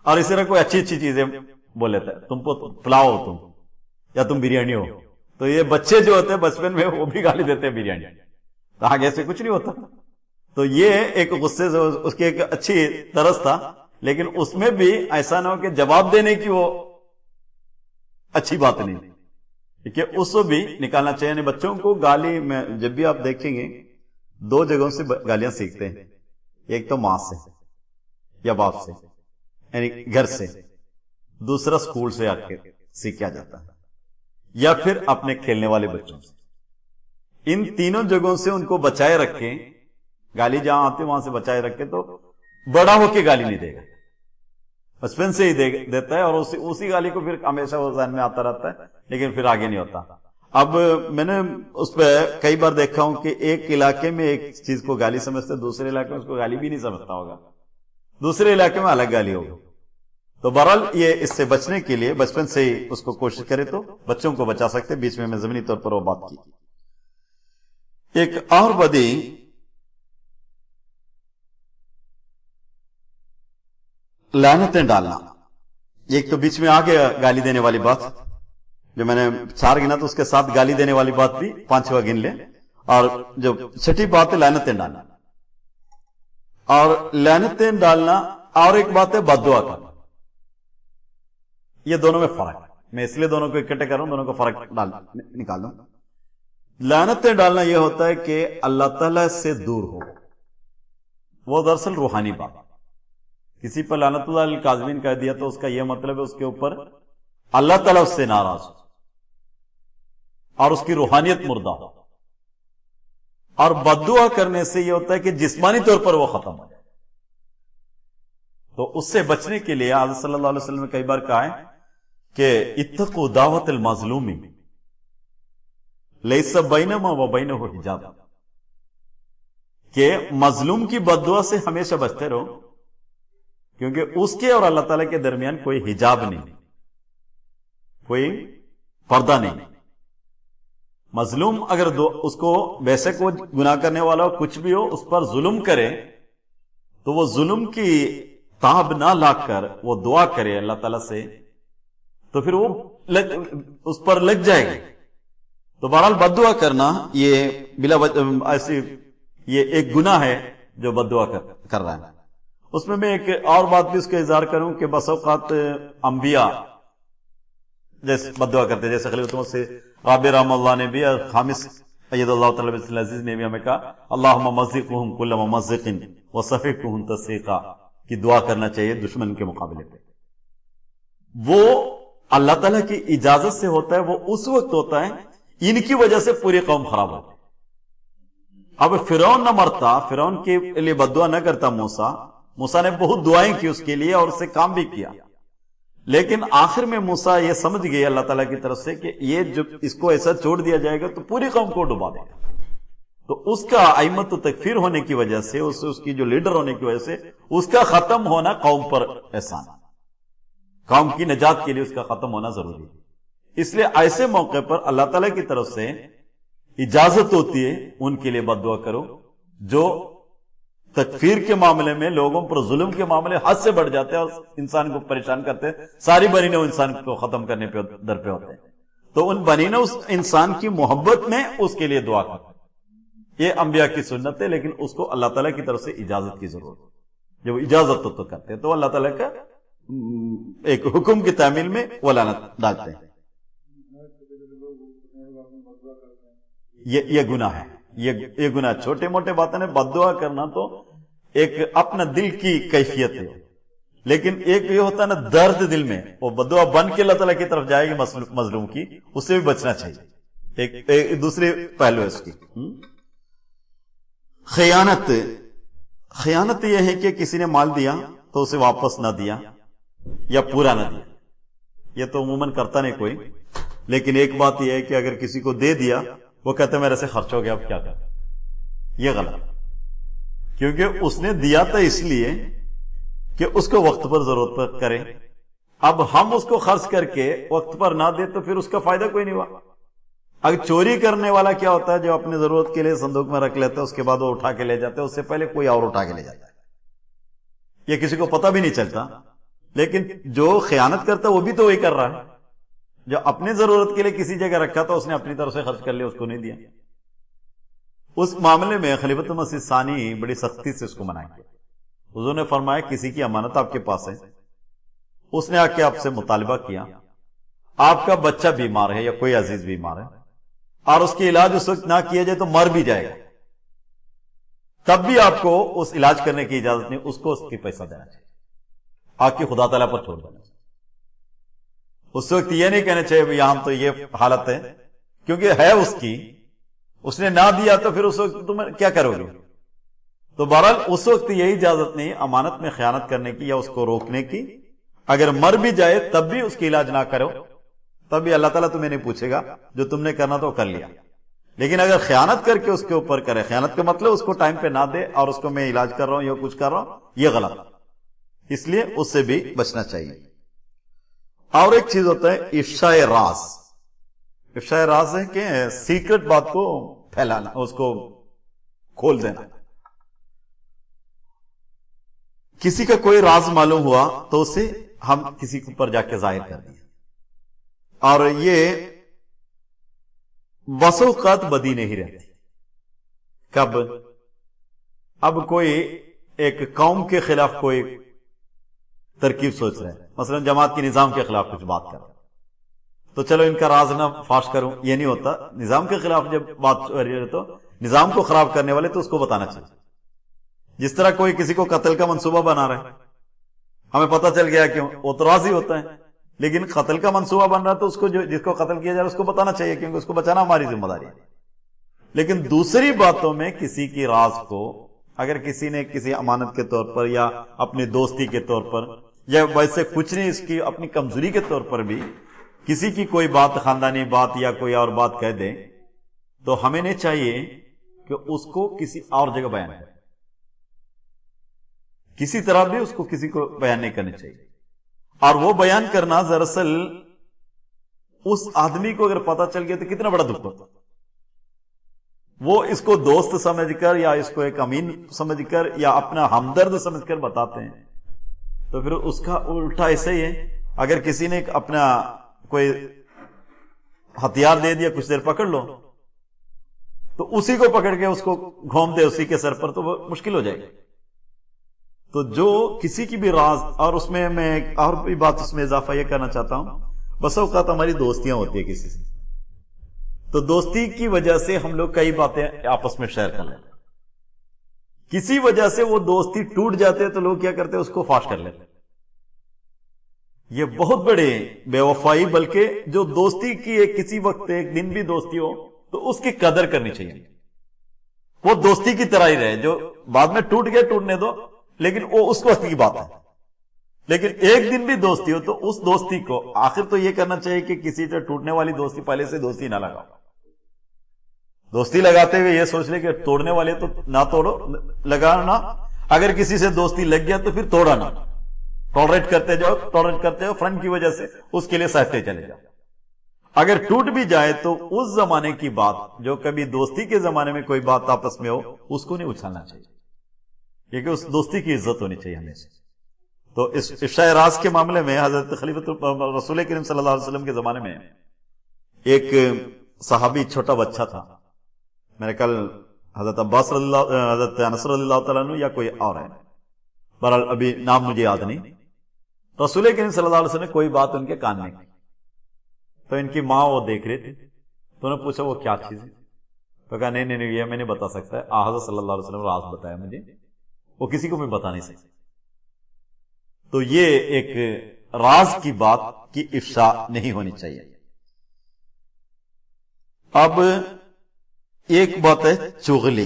اور اسی طرح کوئی اچھی اچھی چیزیں بول لیتا ہے، تم کو پلاؤ تم، یا تم بریانی ہو. تو یہ بچے جو ہوتے ہیں بچپن میں وہ بھی گالی دیتے ہیں بریانی. تو آگے سے کچھ نہیں ہوتا. تو یہ ایک غصے سے اس کی ایک اچھی طرز تھا، لیکن اس میں بھی ایسا نہ ہو کہ جواب دینے کی وہ اچھی بات نہیں، کہ اس کو بھی نکالنا چاہیے. بچوں کو گالی میں جب بھی آپ دیکھیں گے دو جگہوں سے گالیاں سیکھتے ہیں. ایک تو ماں سے یا باپ سے، یعنی گھر سے. دوسرا سکول سے آ کے سیکھا جاتا ہے، یا پھر اپنے کھیلنے والے بچوں سے. ان تینوں جگہوں سے ان کو بچائے رکھیں. گالی جہاں آتی وہاں سے بچائے رکھیں تو بڑا ہو کے گالی نہیں دے گا، بچپن سے ہی دیتا ہے. اور اسی گالی کو پھر ہمیشہ وہ ذہن میں آتا رہتا ہے لیکن پھر آگے نہیں ہوتا. اب میں نے اس پہ کئی بار دیکھا ہوں کہ ایک علاقے میں ایک چیز کو گالی سمجھتے، دوسرے علاقے میں اس کو گالی بھی نہیں سمجھتا ہوگا، دوسرے علاقے میں الگ گالی ہوگا. تو بہرحال یہ اس سے بچنے کے لیے بچپن سے ہی اس کو کوشش کرے تو بچوں کو بچا سکتے. بیچ میں ضمنی طور پر وہ بات کی. ایک اور بدی لعنتیں ڈالنا. ایک تو بیچ میں آ گیا گالی دینے والی بات جو میں نے 4 گنا، تو اس کے ساتھ گالی دینے والی بات بھی 5واں گن لیں. اور جو چھٹی بات ہے لعنتیں ڈالنا. اور لعنتیں ڈالنا اور ایک بات ہے بد دعا کرنا. یہ دونوں میں فرق ہے. میں اس لیے دونوں کو اکٹھے کر رہا ہوں، دونوں کو فرق نکال دوں. لعنتیں ڈالنا یہ ہوتا ہے کہ اللہ تعالی سے دور ہو، وہ دراصل روحانی بات. کسی پر لعنت اللہ الکاذبین کہہ دیا تو اس کا یہ مطلب ہے اس کے اوپر اللہ تعالیٰ اس سے ناراض ہو اور اس کی روحانیت مردہ ہو. اور بد دعا کرنے سے یہ ہوتا ہے کہ جسمانی طور پر وہ ختم ہو جائے. تو اس سے بچنے کے لیے حضرت صلی اللہ علیہ وسلم نے کئی بار کہا ہے کہ اتقوا دعوت المظلوم لیس بینہما و بینہ حجاب، کہ مظلوم کی بد دعا سے ہمیشہ بچتے رہو، کیونکہ اس کے اور اللہ تعالیٰ کے درمیان کوئی حجاب نہیں، کوئی پردہ نہیں. مظلوم اگر اس کو بیشک وہ گناہ کرنے والا ہو، کچھ بھی ہو، اس پر ظلم کرے تو وہ ظلم کی تاب نہ لا کر وہ دعا کرے اللہ تعالیٰ سے تو پھر وہ اس پر لگ جائے گی. تو بہرحال بد دعا کرنا یہ بلا ایسی یہ ایک گناہ ہے جو بد دعا کر رہا ہے. اس میں ایک اور بات بھی اس کا اظہار کروں کہ بس اوقات انبیاء جیسے بد دعا کرتے، جیسے خلیفۃ سے رابع رحمہ اللہ نے بھی، خامس اید اللہ تعالی العزیز نے بھی ہمیں کہا اللہم مزقہم کل ممزق وصفقہم تصفیقا، کی دعا کرنا چاہیے دشمن کے مقابلے پہ. وہ اللہ تعالیٰ کی اجازت سے ہوتا ہے، وہ اس وقت ہوتا ہے ان کی وجہ سے پوری قوم خراب ہوتی ہے. اب فرعون نہ مرتا، فرعون کے لیے بددعا نہ کرتا موسیٰ نے بہت دعائیں کی اس کے لیے اور اسے کام بھی کیا، لیکن آخر میں موسیٰ یہ سمجھ گئے اللہ تعالیٰ کی طرف سے کہ یہ جب اس کو ایسا چھوڑ دیا جائے گا تو پوری قوم کو ڈبا دے گا، تو اس کا ائمت و تکفیر ہونے کی وجہ سے، اس کی جو لیڈر ہونے کی وجہ سے اس کا ختم ہونا قوم پر احسان، قوم کی نجات کے لیے اس کا ختم ہونا ضروری ہے۔ اس لیے ایسے موقع پر اللہ تعالیٰ کی طرف سے اجازت ہوتی ہے ان کے لیے بد دعا کرو جو تکفیر کے معاملے میں، لوگوں پر ظلم کے معاملے حد سے بڑھ جاتے ہیں اور انسان کو پریشان کرتے ہیں، ساری بنی نوع انسان کو ختم کرنے پہ در پہ ہوتے ہیں، تو ان بنی نوع اس انسان کی محبت میں اس کے لیے دعا کرو۔ یہ انبیاء کی سنت ہے، لیکن اس کو اللہ تعالیٰ کی طرف سے اجازت کی ضرورت ہے۔ جب اجازت تو کرتے ہیں تو اللہ تعالیٰ کا ایک حکم کی تعمیل میں وہ لعنت ڈالتے ہیں۔ یہ گناہ ہے، یہ گناہ چھوٹے موٹے باتیں ہیں۔ بد دعا کرنا تو ایک اپنا دل کی کیفیت ہے، لیکن ایک یہ ہوتا ہے نا درد دل میں، وہ بد دعا بن کے اللہ تعالیٰ کی طرف جائے گی مظلوم کی، اس سے بھی بچنا چاہیے۔ ایک دوسرے پہلو ہے اس کی۔ خیانت یہ ہے کہ کسی نے مال دیا تو اسے واپس نہ دیا یا پورا نہ دیا، یہ تو عموماً کرتا نہیں کوئی، لیکن ایک بات یہ ہے کہ اگر کسی کو دے دیا وہ کہتے میرے سے خرچ ہو گیا اب کیا کر، یہ غلط، کیونکہ اس نے دیا تھا اس لیے کہ اس کو وقت پر ضرورت پر کرے، اب ہم اس کو خرچ کر کے وقت پر نہ دے تو پھر اس کا فائدہ کوئی نہیں ہوا۔ اگر چوری کرنے والا کیا ہوتا ہے، جو اپنی ضرورت کے لیے صندوق میں رکھ لیتا ہے، اس کے بعد وہ اٹھا کے لے جاتے ہیں، اس سے پہلے کوئی اور اٹھا کے لے جاتا ہے، یہ کسی کو پتہ بھی نہیں چلتا۔ لیکن جو خیانت کرتا ہے وہ بھی تو وہی کر رہا ہے، جو اپنی ضرورت کے لیے کسی جگہ رکھا تھا اس نے اپنی طرف سے خرچ کر لیا، اس کو نہیں دیا۔ اس معاملے میں خلیفۃ مسیح ثانی بڑی سختی سے اس کو منع کیا۔ حضور نے فرمایا کسی کی امانت آپ کے پاس ہے، اس نے آ کے آپ سے مطالبہ کیا، آپ کا بچہ بیمار ہے یا کوئی عزیز بیمار ہے اور اس کی علاج اس وقت نہ کیا جائے تو مر بھی جائے گا، تب بھی آپ کو اس علاج کرنے کی اجازت نہیں، اس کو اس کی پیسہ دینا چاہیے، آپ کی خدا تعالیٰ پر چھوڑ دینا چاہیے۔ اس وقت یہ نہیں کہنا چاہیے یہاں تو یہ حالت ہے، کیونکہ ہے اس کی، اس نے نہ دیا تو پھر اس وقت تم کیا کرو گے؟ تو بہرحال اس وقت یہی اجازت نہیں امانت میں خیانت کرنے کی یا اس کو روکنے کی۔ اگر مر بھی جائے تب بھی اس کی علاج نہ کرو، تب بھی اللہ تعالیٰ تمہیں نہیں پوچھے گا، جو تم نے کرنا تو کر لیا۔ لیکن اگر خیانت کر کے اس کے اوپر کرے، خیانت کا مطلب اس کو ٹائم پہ نہ دے اور اس کو میں علاج کر رہا ہوں یا کچھ کر رہا ہوں، یہ غلط، اس لیے اس سے بھی بچنا چاہیے۔ اور ایک چیز ہوتا ہے افشاء راز۔ افشاء راز ہے کہ سیکرٹ بات کو پھیلانا، اس کو کھول دینا۔ کسی کا کوئی راز معلوم ہوا تو اسے ہم کسی کے اوپر جا کے ظاہر کر دیں، اور یہ بس اوقات بدی نہیں رہتی۔ کب؟ اب کوئی ایک قوم کے خلاف کوئی ترکیب سوچ رہے ہیں، مثلا جماعت کے نظام کے خلاف کچھ بات کر رہے ہیں، تو چلو ان کا راز نہ فاش کروں، یہ نہیں ہوتا۔ نظام کے خلاف جب بات ہو رہی ہے تو نظام کو خراب کرنے والے تو اس کو بتانا چاہیے۔ جس طرح کوئی کسی کو قتل کا منصوبہ بنا رہا ہے، ہمیں پتہ چل گیا کہ وہ تو راضی ہوتا ہے، لیکن قتل کا منصوبہ بن رہا ہے تو اس کو جس کو قتل کیا جا رہا ہے اس کو بتانا چاہیے، کیونکہ اس کو بچانا ہماری ذمہ داری ہے۔ لیکن دوسری باتوں میں کسی کی راز کو اگر کسی نے کسی امانت کے طور پر یا اپنی دوستی کے طور پر یا ویسے کچھ نہیں، اس کی اپنی کمزوری کے طور پر بھی کسی کی کوئی بات، خاندانی بات یا کوئی اور بات کہہ دیں، تو ہمیں نہیں چاہیے کہ اس کو کسی اور جگہ بیان کریں، کسی طرح بھی اس کو کسی کو بیان نہیں کرنا چاہیے۔ اور وہ بیان کرنا دراصل اس آدمی کو اگر پتا چل گیا تو کتنا بڑا دکھ ہوتا، وہ اس کو دوست سمجھ کر یا اس کو ایک امین سمجھ کر یا اپنا ہمدرد سمجھ کر بتاتے ہیں، تو پھر اس کا الٹا ایسا ہی ہے، اگر کسی نے اپنا کوئی ہتھیار دے دیا، کچھ دیر پکڑ لو، تو اسی کو پکڑ کے اس کو گھوم دے اسی کے سر پر، تو وہ مشکل ہو جائے گی۔ تو جو کسی کی بھی راز، اور اس میں میں ایک اور بھی بات اس میں اضافہ یہ کرنا چاہتا ہوں، بس اوقات ہماری دوستیاں ہوتی ہیں کسی سے، تو دوستی کی وجہ سے ہم لوگ کئی باتیں آپس میں شیئر کر لیتے ہیں، کسی وجہ سے وہ دوستی ٹوٹ جاتے ہیں تو لوگ کیا کرتے ہیں، اس کو فاش کر لیتے ہیں۔ یہ بہت بڑے بے وفائی، بلکہ جو دوستی کی ایک کسی وقت ایک دن بھی دوستی ہو تو اس کی قدر کرنی چاہیے، وہ دوستی کی طرح ہی رہے، جو بعد میں ٹوٹ گئے ٹوٹنے دو، لیکن وہ اس وقت کی بات ہے، لیکن ایک دن بھی دوستی ہو تو اس دوستی کو آخر تو یہ کرنا چاہیے کہ کسی سے ٹوٹنے والی دوستی پہلے سے دوستی نہ لگاؤ، دوستی لگاتے ہوئے یہ سوچ لے کہ توڑنے والے تو نہ توڑو، لگانا، اگر کسی سے دوستی لگ گیا تو پھر توڑا نہ، ٹالریٹ کرتے جاؤ فرنٹ کی وجہ سے، اس کے لیے سہتے چلے جاؤ۔ اگر ٹوٹ بھی جائے تو اس زمانے کی بات، جو کبھی دوستی کے زمانے میں کوئی بات آپس میں ہو، اس کو نہیں اچھالنا چاہیے، کیونکہ اس دوستی کی عزت ہونی چاہیے ہمیشہ۔ تو اس افشاء راز کے معاملے میں حضرت خلیفۃ رسول کریم صلی اللہ علیہ وسلم کے زمانے میں ایک صحابی چھوٹا بچہ تھا، میرے کل حضرت عباس رضی اللہ، حضرت انس رضی اللہ تعالیٰ عنہ یا کوئی اور ہے، بہرحال ابھی نام مجھے یاد نہیں۔ رسول کریم صلی اللہ علیہ وسلم نے کوئی بات ان کے کان میں کی، تو ان کی ماں وہ دیکھ رہی تھی، تو انہوں نے پوچھا وہ کیا چیز ہے؟ تو کہا نہیں یہ میں نہیں بتا سکتا، حضرت صلی اللہ علیہ وسلم راز بتایا مجھے، وہ کسی کو بھی بتا نہیں سکتا۔ تو یہ ایک راز کی بات کی افشاء نہیں ہونی چاہیے۔ اب ایک بات ہے چغلی،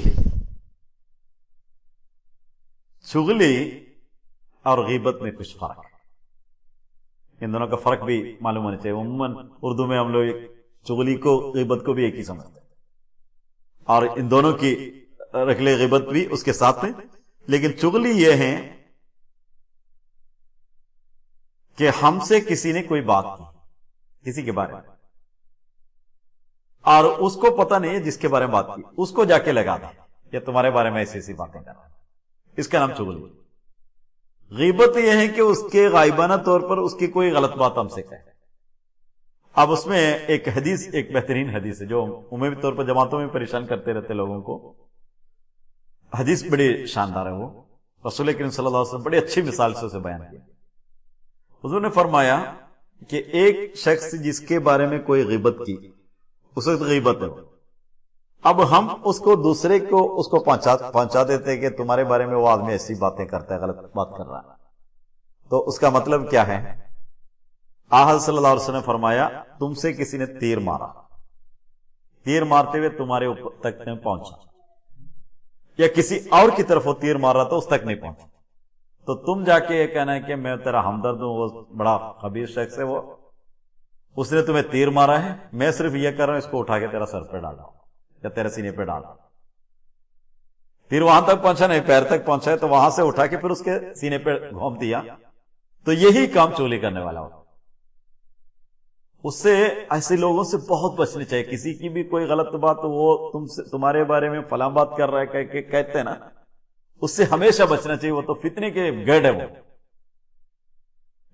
چغلی اور غیبت میں کچھ فرق ہے، ان دونوں کا فرق بھی معلوم ہونا چاہیے۔ عموماً اردو میں ہم لوگ چغلی کو غیبت کو بھی ایک ہی سمجھتے ہیں، اور ان دونوں کی رکھ لے غیبت بھی اس کے ساتھ میں، لیکن چغلی یہ ہے کہ ہم سے کسی نے کوئی بات کی کسی کے بارے میں، اور اس کو پتہ نہیں ہے جس کے بارے میں بات کی، اس کو جا کے لگا دیں یا تمہارے بارے میں ایسی ایسی باتیں کر رہا ہے، اس کا نام چغلی۔ غیبت یہ ہے کہ اس کے غائبانہ طور پر اس کی کوئی غلط بات ہم سے کہے۔ اب اس میں ایک حدیث، ایک بہترین حدیث ہے جو عمومی طور پر جماعتوں میں پریشان کرتے رہتے لوگوں کو، حدیث بڑی شاندار ہے، وہ رسول کریم صلی اللہ علیہ وسلم بڑی اچھی مثال سے اسے بیان کیا۔ حضور نے فرمایا کہ ایک شخص جس کے بارے میں کوئی غیبت کی، اس وقت غیبت ہے، اب ہم اس کو دوسرے کو اس کو پہنچا دیتے کہ تمہارے بارے میں وہ آدمی ایسی باتیں کرتا ہے، غلط بات کر رہا ہے، تو اس کا مطلب کیا ہے؟ آحد صلی اللہ علیہ وسلم نے فرمایا تم سے کسی نے تیر مارا، تیر مارتے ہوئے تمہارے اوپر تک نہیں پہنچا، یا کسی اور کی طرف وہ تیر مار رہا تھا اس تک نہیں پہنچا، تو تم جا کے یہ کہنا ہے کہ میں تیرا ہمدرد ہوں، وہ بڑا خبیث شخص ہے، وہ اس نے تمہیں تیر مارا ہے، میں صرف یہ کر رہا ہوں اس کو اٹھا کے تیرا سر پہ ڈالا یا تیرے سینے پہ ڈالا، تیر وہاں تک پہنچا نہیں، پیر تک پہنچا ہے تو وہاں سے اٹھا کے پھر اس کے سینے پہ گھونپ دیا، تو یہی کام چولی کرنے والا ہوتا۔ اس سے ایسے لوگوں سے بہت بچنی چاہیے، کسی کی بھی کوئی غلط بات وہ تمہارے بارے میں فلاں بات کر رہا ہے کہتے ہیں نا، اس سے ہمیشہ بچنا چاہیے، وہ تو فتنے کے گڑھ ہے وہ،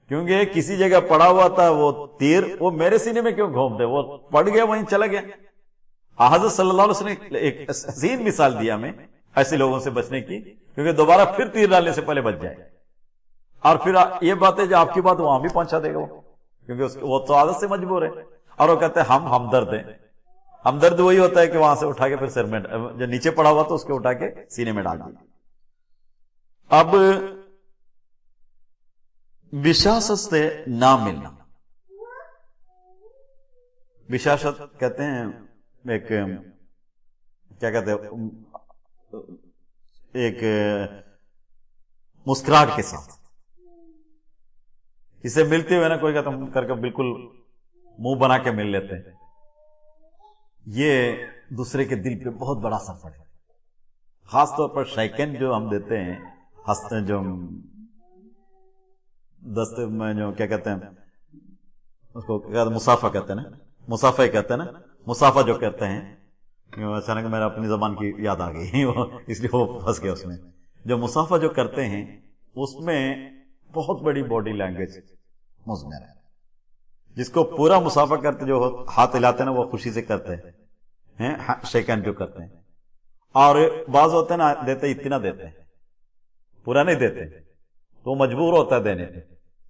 کیونکہ کسی جگہ پڑا ہوا تھا وہ تیر، وہ میرے سینے میں کیوں گھونپ دے، وہ پڑ گیا وہیں چلا گیا۔ حضرت صلی اللہ علیہ وسلم نے ایک حسین مثال دیا ہمیں ایسے لوگوں سے بچنے کی، کیونکہ دوبارہ پھر تیر ڈالنے سے پہلے بچ جائے، اور پھر یہ بات ہے جو آپ کی بات وہاں بھی پہنچا دے گا وہ، کیونکہ وہ تو عادت سے مجبور ہے، اور وہ کہتے ہیں ہم ہمدرد ہیں۔ ہمدرد وہی ہوتا ہے کہ وہاں سے اٹھا کے پھر سر میں جو نیچے پڑا ہوا تو اس کو اٹھا کے سینے میں ڈال دیا۔ اب بشاشت سے نہ ملنا، بشاشت کہتے ہیں ایک کیا کہتے ہیں، ایک مسکراہٹ کے ساتھ اسے ملتے ہوئے نا، کوئی کہتا ہم کر کے بالکل منہ بنا کے مل لیتے ہیں، یہ دوسرے کے دل پہ بہت بڑا اثر پڑے، خاص طور پر شیکن جو ہم دیتے ہیں، ہنستے جو دستے میں جو کیا کہتے ہیں اس کو مسافہ کہتے ہیں نا، مسافہ کہتے ہیں نا، مسافہ جو کہتے ہیں، اچانک میرا اپنی زبان کی یاد آ گئی اس لیے وہ پھنس گیا اس میں، جو مسافہ جو کرتے ہیں اس میں بہت بڑی باڈی لینگویج مضمر ہے، جس کو پورا مسافہ کرتے جو ہاتھ ہلاتے ہیں نا وہ خوشی سے کرتے ہیں، شیک ہینڈ جو کرتے ہیں، اور بعض ہوتے ہیں نا دیتے اتنا دیتے ہیں، پورا نہیں دیتے، تو مجبور ہوتا ہے دینے پہ،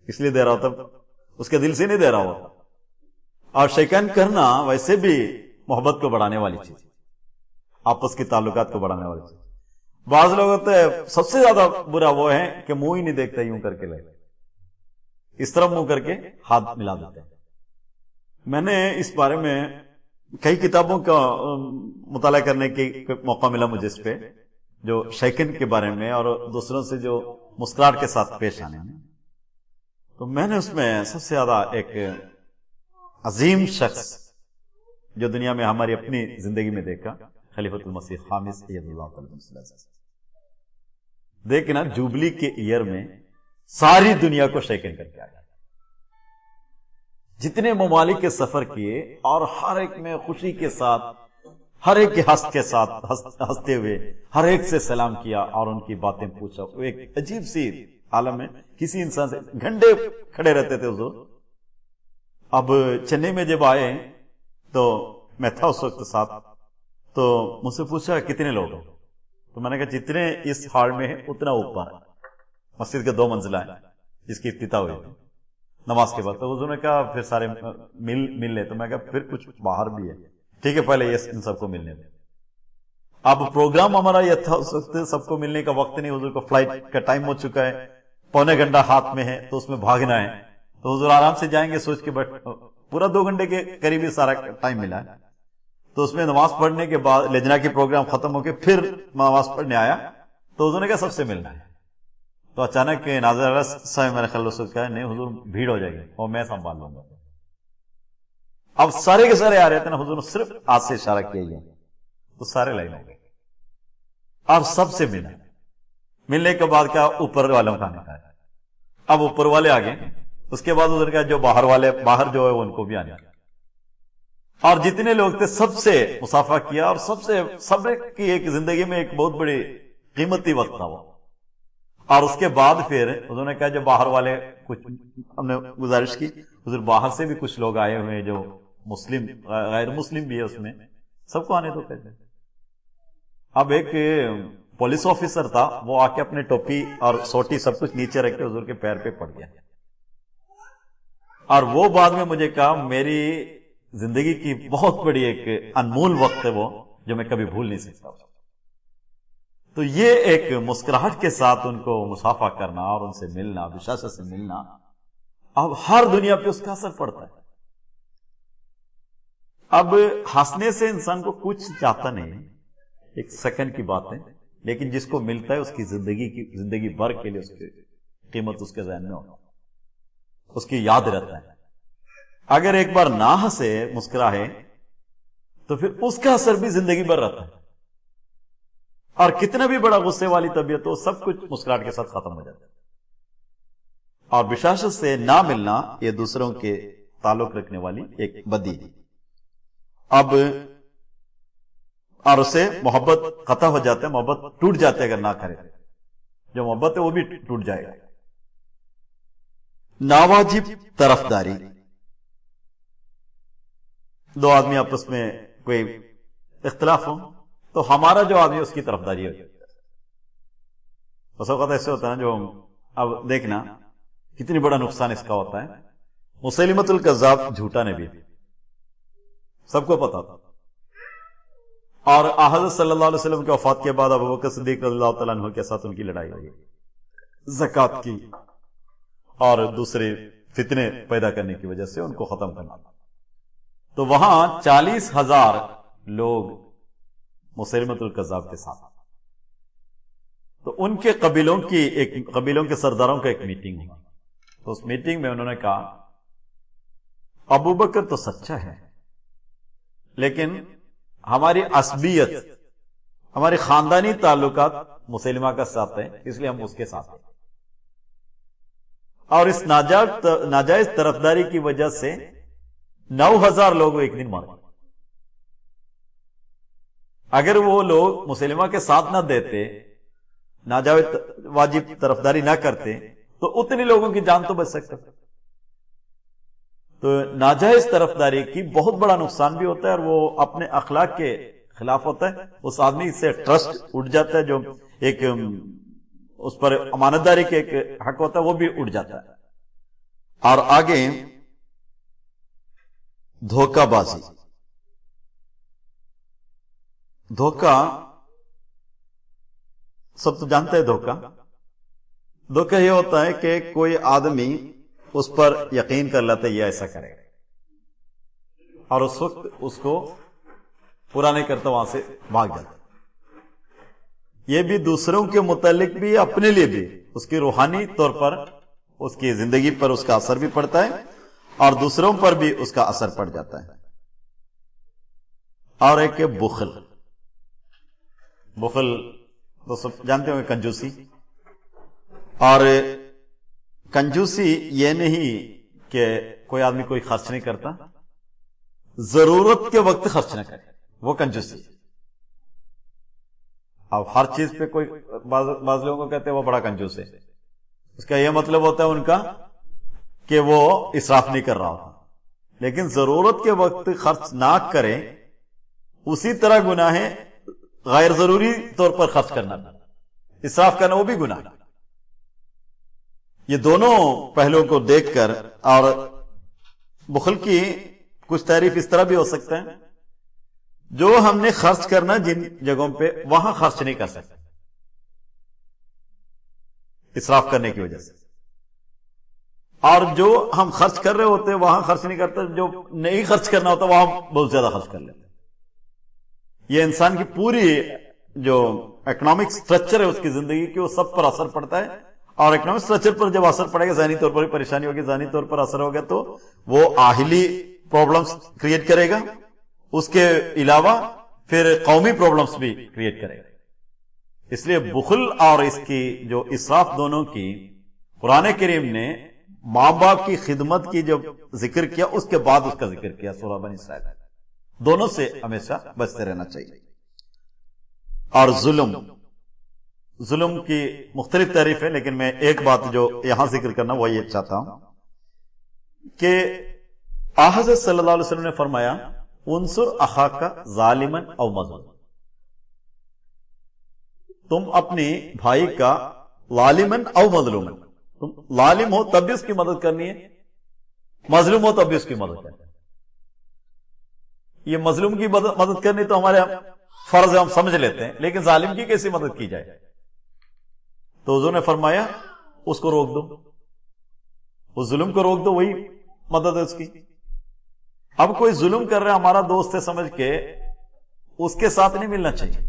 اس لیے دے رہا ہوتا، اس کے دل سے نہیں دے رہا ہوتا۔ اور شیک ہینڈ کرنا ویسے بھی محبت کو بڑھانے والی چیز، آپس کے تعلقات کو بڑھانے والی چیز۔ بعض لوگ ہوتے ہیں سب سے زیادہ برا وہ ہے کہ منہ ہی نہیں دیکھتا، یوں کر کے لے اس طرح منہ کر کے ہاتھ ملا دیتے ہیں۔ میں نے اس بارے میں کئی کتابوں کا مطالعہ کرنے کی موقع ملا مجھے اس پہ، جو شیکن کے بارے میں اور دوسروں سے جو مسکراہٹ کے ساتھ پیش آنے میں، تو میں نے اس میں سب سے زیادہ ایک عظیم شخص جو دنیا میں ہماری اپنی زندگی میں دیکھا، خلیفۃ المسیح خامس اید اللہ تعالی عنہ۔ دیکھنا جوبلی کے ایئر میں ساری دنیا کو شیکن کر کے آیا، جتنے ممالک کے سفر کیے اور ہر ایک میں خوشی کے ساتھ، ہر ایک کے ہنستے ہوئے ہر ایک سے سلام کیا اور ان کی باتیں پوچھا۔ وہ ایک عجیب سی عالم ہے، کسی انسان سے گھنٹے کھڑے رہتے تھے حضور۔ اب چنئی میں جب آئے تو میں تھا اس وقت ساتھ، تو مجھ سے پوچھا کتنے لوگ ہیں، تو میں نے کہا جتنے اس ہال میں ہیں اتنا اوپر ہے، مسجد کے 2 منزلہ ہیں جس کی افتتاح ہوئی تھی نماز کے بعد۔ تو حضور نے کہا پھر سارے مل لے، تو میں کہا پھر کچھ باہر بھی ہے، ٹھیک ہے پہلے یہ ان سب کو ملنے میں۔ اب پروگرام ہمارا یہ تھا اس وقت، سب کو ملنے کا وقت نہیں، حضور کو فلائٹ کا ٹائم ہو چکا ہے، پونے گھنٹہ ہاتھ میں ہے تو اس میں بھاگنا ہے، تو حضور آرام سے جائیں گے سوچ کے، بٹ پورا 2 گھنٹے کے قریب ہی سارا ٹائم ملا ہے۔ تو اس میں نماز پڑھنے کے بعد لجنا کی پروگرام ختم ہو کے پھر نماز پڑھنے آیا، تو حضور نے کہا سب سے ملنا ہے۔ تو اچانک ناظر صاحب میرے خیال سے کہا نہیں حضور بھیڑ ہو جائے گی اور میں سنبھال لوں گا۔ اب سارے کے سارے آ رہے تھے نا، حضور نے صرف ہاتھ سے اشارہ کیا ہی، تو سارے لائن ہو گئے اور سب سے ملا۔ ملنے کے بعد کیا اوپر والوں کا نکاح، اب اوپر والے آ گئے، اس کے بعد حضور کہا جو باہر جو ہے ان کو بھی آنے، اور جتنے لوگ تھے سب سے مصافحہ کیا، اور سب کی ایک زندگی میں ایک بہت بڑی قیمتی وقت تھا وہ۔ اور اس کے بعد پھر انہوں نے کہا جو باہر والے، کچھ ہم نے گزارش کی حضور باہر سے بھی کچھ لوگ آئے ہوئے ہیں جو مسلم غیر مسلم بھی ہے، اس میں سب کو آنے دو کہتے ہیں۔ اب ایک پولیس آفیسر تھا، وہ آ کے اپنے ٹوپی اور سوٹی سب کچھ نیچے رکھ کے حضور کے پیر پہ پڑ گیا، اور وہ بعد میں مجھے کہا میری زندگی کی بہت بڑی ایک انمول وقت ہے وہ، جو میں کبھی بھول نہیں سکتا۔ تو یہ ایک مسکراہٹ کے ساتھ ان کو مصافحہ کرنا اور ان سے ملنا، بشاشت سے ملنا، اب ہر دنیا پہ اس کا اثر پڑتا ہے۔ اب ہنسنے سے انسان کو کچھ چاہتا نہیں، ایک سیکنڈ کی بات ہے، لیکن جس کو ملتا ہے اس کی زندگی بھر کے لیے اس کی قیمت اس کے ذہن میں ہوتا ہے، اس کی یاد رہتا ہے۔ اگر ایک بار نہ ہنسے، مسکراہے، تو پھر اس کا اثر بھی زندگی بھر رہتا ہے، اور کتنا بھی بڑا غصے والی طبیعت ہو سب کچھ مسکراہٹ کے ساتھ ختم ہو جاتا ہے۔ اور بشاشت سے نہ ملنا یہ دوسروں کے تعلق رکھنے والی ایک بدی ہے۔ اب اور اسے محبت قطع ہو جاتا ہے، محبت ٹوٹ جاتے اگر نہ کرے، جو محبت ہے وہ بھی ٹوٹ جائے گا۔ ناواجب طرفداری، 2 آدمی آپس میں کوئی اختلاف ہو تو ہمارا جو آدمی اس کی طرفداری ہو جاتی ہے۔ بس اوقات ایسے ہوتا ہے نا، جو اب دیکھنا کتنی بڑا نقصان اس کا ہوتا ہے۔ مسیلمۃ الکذاب جھوٹا نبی تھا، سب کو پتا تھا، اور حضرت صلی اللہ علیہ وسلم کے وفات کے بعد ابوبکر صدیق رضی اللہ تعالیٰ عنہ کے ساتھ ان کی لڑائی ہوئی، زکوٰۃ کی اور دوسرے فتنے پیدا کرنے کی وجہ سے ان کو ختم کرنا تھا۔ تو وہاں 40,000 لوگ مسیلمۃ الکذاب کے ساتھ، تو ان کے قبیلوں کے سرداروں کا ایک میٹنگ ہوا، تو اس میٹنگ میں انہوں نے کہا ابوبکر تو سچا ہے، لیکن ہماری عصبیت، ہمارے خاندانی تعلقات مسلمہ کا ساتھ ہیں، اس لیے ہم اس کے ساتھ ہیں، اور اس ناجائز طرفداری کی وجہ سے 9,000 لوگ ایک دن مارے۔ اگر وہ لوگ مسلمہ کے ساتھ نہ دیتے، ناجائز واجب طرفداری نہ کرتے، تو اتنے لوگوں کی جان تو بچ سکتا۔ تو ناجائز طرفداری کی بہت بڑا نقصان بھی ہوتا ہے، اور وہ اپنے اخلاق کے خلاف ہوتا ہے۔ اس آدمی سے ٹرسٹ اٹھ جاتا ہے، جو ایک اس پر امانت داری کے ایک حق ہوتا ہے وہ بھی اٹھ جاتا ہے۔ اور آگے دھوکہ بازی، دھوکہ سب تو جانتے ہیں۔ دھوکہ یہ ہوتا ہے کہ کوئی آدمی اس پر یقین کر لیتا ہے یہ ایسا کرے گا، اور اس وقت اس کو پورا نہیں کرتا، وہاں سے بھاگ جاتا. یہ بھی دوسروں کے متعلق بھی، اپنے لیے بھی اس کی روحانی طور پر اس کی زندگی پر اس کا اثر بھی پڑتا ہے اور دوسروں پر بھی اس کا اثر پڑ جاتا ہے. اور ایک ہے بخل. بخل تو سب جانتے ہوں گے، کنجوسی. اور کنجوسی یہ نہیں کہ کوئی آدمی کوئی خرچ نہیں کرتا، ضرورت کے وقت خرچ نہ کرے، وہ کنجوسی. اب ہر چیز پہ کوئی بعض لوگوں کو کہتے ہیں وہ بڑا کنجوس ہے، اس کا یہ مطلب ہوتا ہے ان کا کہ وہ اسراف نہیں کر رہا ہوتا. لیکن ضرورت کے وقت خرچ نہ کرے، اسی طرح گناہ ہے غیر ضروری طور پر خرچ کرنا، اسراف کرنا وہ بھی گناہ. یہ دونوں پہلوؤں کو دیکھ کر، اور بخل کی کچھ تعریف اس طرح بھی ہو سکتا ہے، جو ہم نے خرچ کرنا جن جگہوں پہ، وہاں خرچ نہیں کر سکتے اسراف کرنے کی وجہ سے، اور جو ہم خرچ کر رہے ہوتے وہاں خرچ نہیں کرتے، جو نہیں خرچ کرنا ہوتا وہاں بہت زیادہ خرچ کر لیتے. یہ انسان کی پوری جو اکنامک سٹرکچر ہے اس کی زندگی کی، وہ سب پر اثر پڑتا ہے. اور اکنامک سٹرکچر پر جب اثر پڑے گا، ذہنی طور پر بھی پریشانی ہوگی، ذہنی طور پر اثر ہوگا تو وہ آہلی پرابلمز کریٹ کرے گا، اس کے علاوہ پھر قومی پرابلمز بھی کریٹ کرے گا. اس لیے بخل اور اس کی جو اسراف دونوں کی قرآن کریم نے ماں باپ کی خدمت کی جب ذکر کیا، اس کے بعد اس کا ذکر کیا سورہ بنی اسرائیل. دونوں سے ہمیشہ بچتے رہنا چاہیے. اور ظلم کی مختلف تعریف ہے، لیکن میں ایک بات جو یہاں ذکر کرنا وہ یہ چاہتا ہوں کہ حضرت صلی اللہ علیہ وسلم نے فرمایا، انصر اخاک ظالما او مظلوما، تم اپنے بھائی کا ظالما او مظلوما، تم ظالم ہو تب بھی اس کی مدد کرنی ہے، مظلوم ہو تب بھی اس کی مدد کرنی ہے. یہ مظلوم کی مدد کرنی تو ہمارے فرض ہے، ہم سمجھ لیتے ہیں، لیکن ظالم کی کیسی مدد کی جائے؟ تو حضور نے فرمایا اس کو روک دو، اس ظلم کو روک دو، وہی مدد ہے اس کی. اب کوئی ظلم کر رہا ہے ہمارا دوست ہے سمجھ کے اس کے ساتھ نہیں ملنا چاہیے.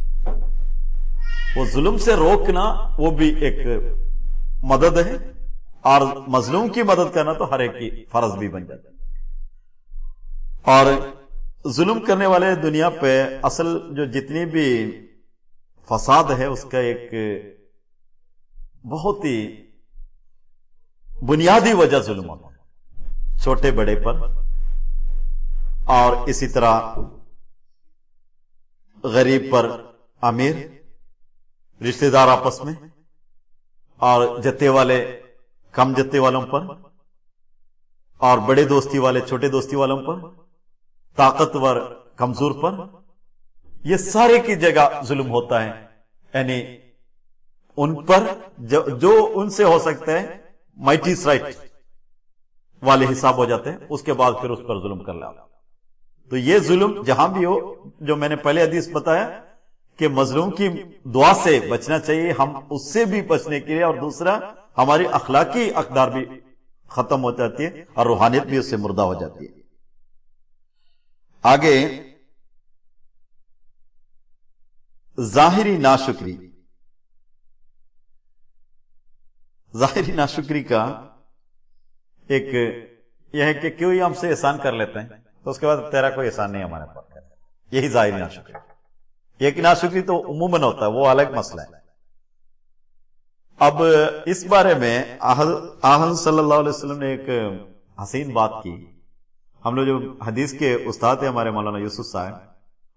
وہ ظلم سے روکنا وہ بھی ایک مدد ہے، اور مظلوم کی مدد کرنا تو ہر ایک کی فرض بھی بن جاتا ہے. اور ظلم کرنے والے دنیا پہ اصل جو جتنی بھی فساد ہے اس کا ایک بہت ہی بنیادی وجہ ظلم ہوتا ہے، چھوٹے بڑے پر. اور اسی طرح غریب پر امیر، رشتہ دار آپس میں، اور جتے والے کم جتے والوں پر، اور بڑے دوستی والے چھوٹے دوستی والوں پر، طاقتور کمزور پر، یہ سارے کی جگہ ظلم ہوتا ہے. یعنی ان پر جو ان سے ہو سکتا ہے مائٹیز رائٹ والے حساب ہو جاتے ہیں، اس کے بعد پھر اس پر ظلم کر لاؤ. تو یہ ظلم جہاں بھی ہو، جو میں نے پہلے حدیث بتایا کہ مظلوم کی دعا سے بچنا چاہیے، ہم اس سے بھی بچنے کے لیے، اور دوسرا ہماری اخلاقی اقدار بھی ختم ہو جاتی ہے اور روحانیت بھی اس سے مردہ ہو جاتی ہے. آگے ظاہری ناشکری. ظاہری ناشکری کا ایک یہ ہے کہ کوئی ہم سے احسان کر لیتے ہیں تو اس کے بعد تیرا کوئی احسان نہیں ہمارے پاس، یہی ظاہری ناشکری. یہ کہ ناشکری تو عموماً ہوتا ہے، وہ الگ مسئلہ ہے. اب اس بارے میں آحد صلی اللہ علیہ وسلم نے ایک حسین بات کی. ہم لوگ جو حدیث کے استاد ہیں ہمارے مولانا یوسف صاحب،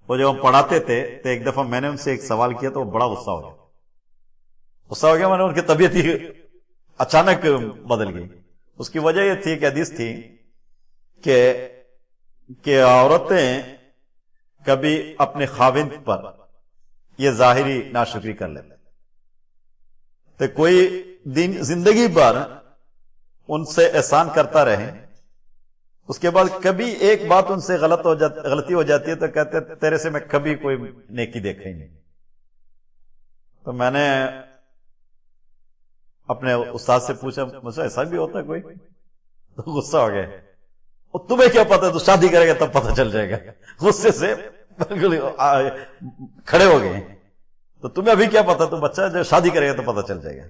وہ جب ہم پڑھاتے تھے تو ایک دفعہ میں نے ان سے ایک سوال کیا تو وہ بڑا غصہ ہو گیا. میں نے ان کی طبیعت ہی اچانک بدل گئی. اس کی وجہ یہ تھی کہ حدیث تھی کہ عورتیں کبھی اپنے خاوند پر یہ ظاہری ناشکری کر لیتے، تو کوئی دن زندگی بھر ان سے احسان کرتا رہے، اس کے بعد کبھی ایک بات ان سے غلطی ہو جاتی ہے تو کہتے ہیں تیرے سے میں کبھی کوئی نیکی دیکھا ہی نہیں. تو میں نے اپنے استاد سے پوچھا، مجھے ایسا بھی ہوتا ہے کوئی؟ تو غصہ ہو گئے. اور تمہیں کیا پتا، تو شادی کرے گا تب پتہ چل جائے گا. غصے سے بالکل کھڑے ہو گئے. تو تمہیں ابھی کیا پتا، تو بچہ جب شادی کرے گا تو پتہ چل جائے گا.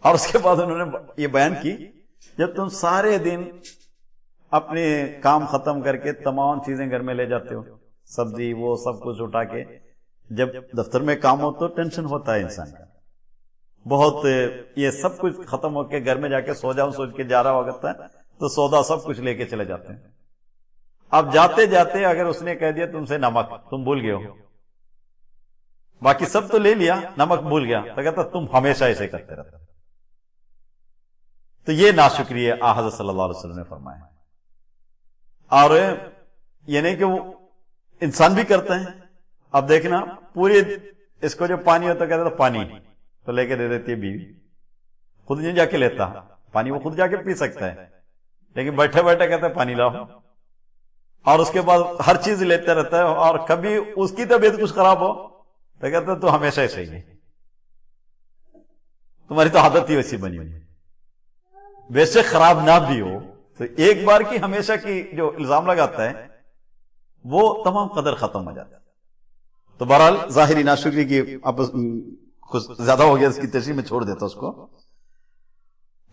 اور اس کے بعد انہوں نے یہ بیان کی، جب تم سارے دن اپنے کام ختم کر کے تمام چیزیں گھر میں لے جاتے ہو، سبزی وہ سب کچھ اٹھا کے، جب دفتر میں کام ہو تو ٹینشن ہوتا ہے انسان کا بہت، یہ سب کچھ ختم ہو کے گھر میں جا کے سو جاؤں سوچ کے جا رہا ہوتا ہے تو سودا سب کچھ لے کے چلے جاتے ہیں. اب جاتے جاتے اگر اس نے کہہ دیا تم سے نمک تم بھول گئے ہو، باقی سب تو لے لیا، نمک بھول گیا، تو کہتا تم ہمیشہ ایسے کرتے رہتے. تو یہ ناشکری ہے حضرت صلی اللہ علیہ وسلم نے فرمایا. اور یہ نہیں کہ وہ انسان بھی کرتے ہیں. اب دیکھنا پورے اس کو جو پانی ہوتا کہتا تھا پانی تو لے کے دے دیتی ہے بیوی، خود نہیں جا کے لیتا پانی، وہ خود جا کے پی سکتا ہے لیکن بیٹھے بیٹھے کہتا ہے پانی لاؤ. اور اس کے بعد ہر چیز لیتے رہتا ہے، اور کبھی اس کی طبیعت کچھ خراب ہو تو کہتا ہے تو ہمیشہ ایسے ہی ہے، تمہاری تو عادت ہی ویسی بنی ہوئی ہے. ویسے خراب نہ بھی ہو تو ایک بار کی ہمیشہ کی جو الزام لگاتا ہے وہ تمام قدر ختم ہو جاتا ہے. تو بہرحال ظاہری ناشکری کی اب کچھ زیادہ ہو گیا، اس کی تشریح میں چھوڑ دیتا اس کو.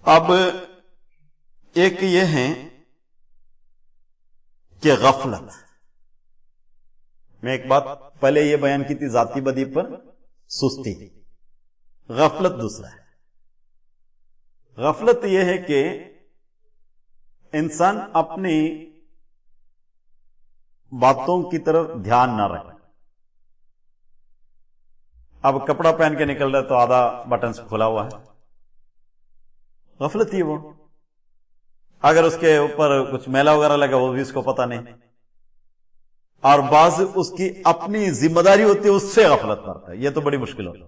اب ایک یہ ہے کہ غفلت، میں ایک بات پہلے یہ بیان کی تھی ذاتی بدی پر سستی، غفلت دوسرا ہے. غفلت یہ ہے کہ انسان اپنی باتوں کی طرف دھیان نہ رکھے. اب کپڑا پہن کے نکل رہا ہے تو آدھا بٹن سے کھلا ہوا ہے، غفلت ہی وہ. اگر اس کے اوپر کچھ میلا وغیرہ لگا وہ بھی اس کو پتا نہیں. اور بعض اس کی اپنی ذمہ داری ہوتی ہے، اس سے غفلت کرتا ہے، یہ تو بڑی مشکل ہوتی ہے.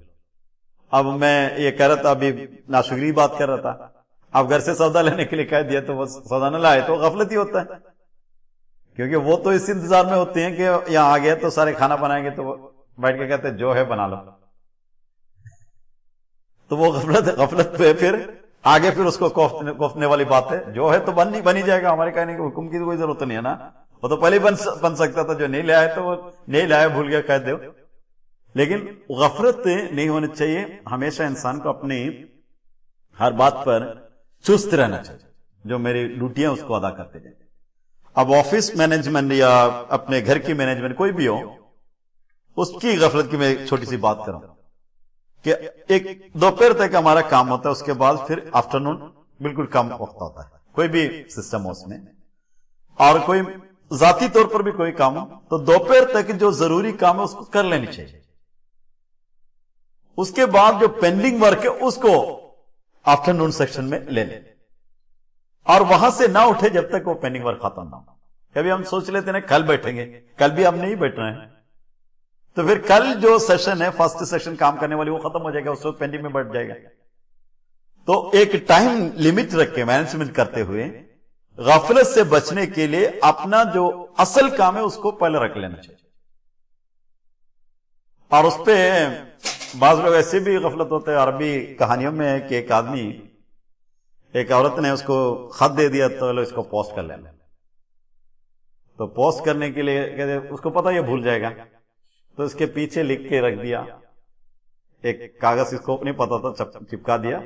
اب میں یہ کہہ رہا تھا، ابھی ناشکری بات کر رہا تھا، اب گھر سے سودا لینے کے لیے کہہ دیا تو وہ سودا نہ لائے تو غفلت ہی ہوتا ہے، کیونکہ وہ تو اس انتظار میں ہوتے ہیں کہ یہاں آ گیا تو سارے کھانا بنائیں گے، تو بیٹھ کے کہتے ہیں جو ہے بنا لو. تو وہ غفلت پہ پھر آگے پھر اس کو کوفتنے والی بات ہے، جو ہے تو بن ہی جائے گا، ہمارے کہنے کے حکم کی کوئی ضرورت نہیں ہے نا، وہ تو پہلے ہی بن سکتا تھا، جو نہیں لے آئے تو وہ نہیں لایا بھول گیا کہہ دو. لیکن غفلت نہیں ہونی چاہیے، ہمیشہ انسان کو اپنی ہر بات پر چست رہنا چاہیے، جو میری ڈیوٹیاں اس کو ادا کرتے جائیں. اب آفس مینجمنٹ یا اپنے گھر کی مینجمنٹ کوئی بھی ہو، اس کی غفلت کی میں ایک چھوٹی سی بات کروں کہ ایک دوپہر تک ہمارا کام ہوتا ہے، اس کے بعد پھر آفٹرنون بالکل کم وقت ہوتا ہے، کوئی بھی سسٹم ہو اس میں، اور کوئی ذاتی طور پر بھی کوئی کام ہو تو دوپہر تک جو ضروری کام ہے اس کو کر لینی چاہیے. اس کے بعد جو پینڈنگ ورک ہے اس کو آفٹرنون سیکشن میں لے لیں، اور وہاں سے نہ اٹھے جب تک وہ پینڈنگ ورک ختم نہ ہو. کبھی ہم سوچ لیتے ہیں کل بیٹھیں گے، کل بھی ہم نہیں بیٹھ رہے ہیں، تو پھر کل جو سیشن ہے فرسٹ سیشن کام کرنے والی وہ ختم ہو جائے گا، اس وقت پینڈنگ میں بیٹھ جائے گا. تو ایک ٹائم لمٹ رکھ کے مینجمنٹ کرتے ہوئے غفلت سے بچنے کے لیے اپنا جو اصل کام ہے اس کو پہلے رکھ لینا چاہیے. اور اس پہ بعض لوگ ایسے بھی غفلت ہوتے ہیں، عربی کہانیوں میں ہے کہ ایک عورت نے اس کو خط دے دیا تو اس کو پوسٹ کر لینا. تو پوسٹ کرنے کے لیے اس کو پتا یہ بھول جائے گا، تو اس کے پیچھے لکھ کے رکھ دیا، ایک کاغذ اس کو نہیں پتا تھا چپکا دیا،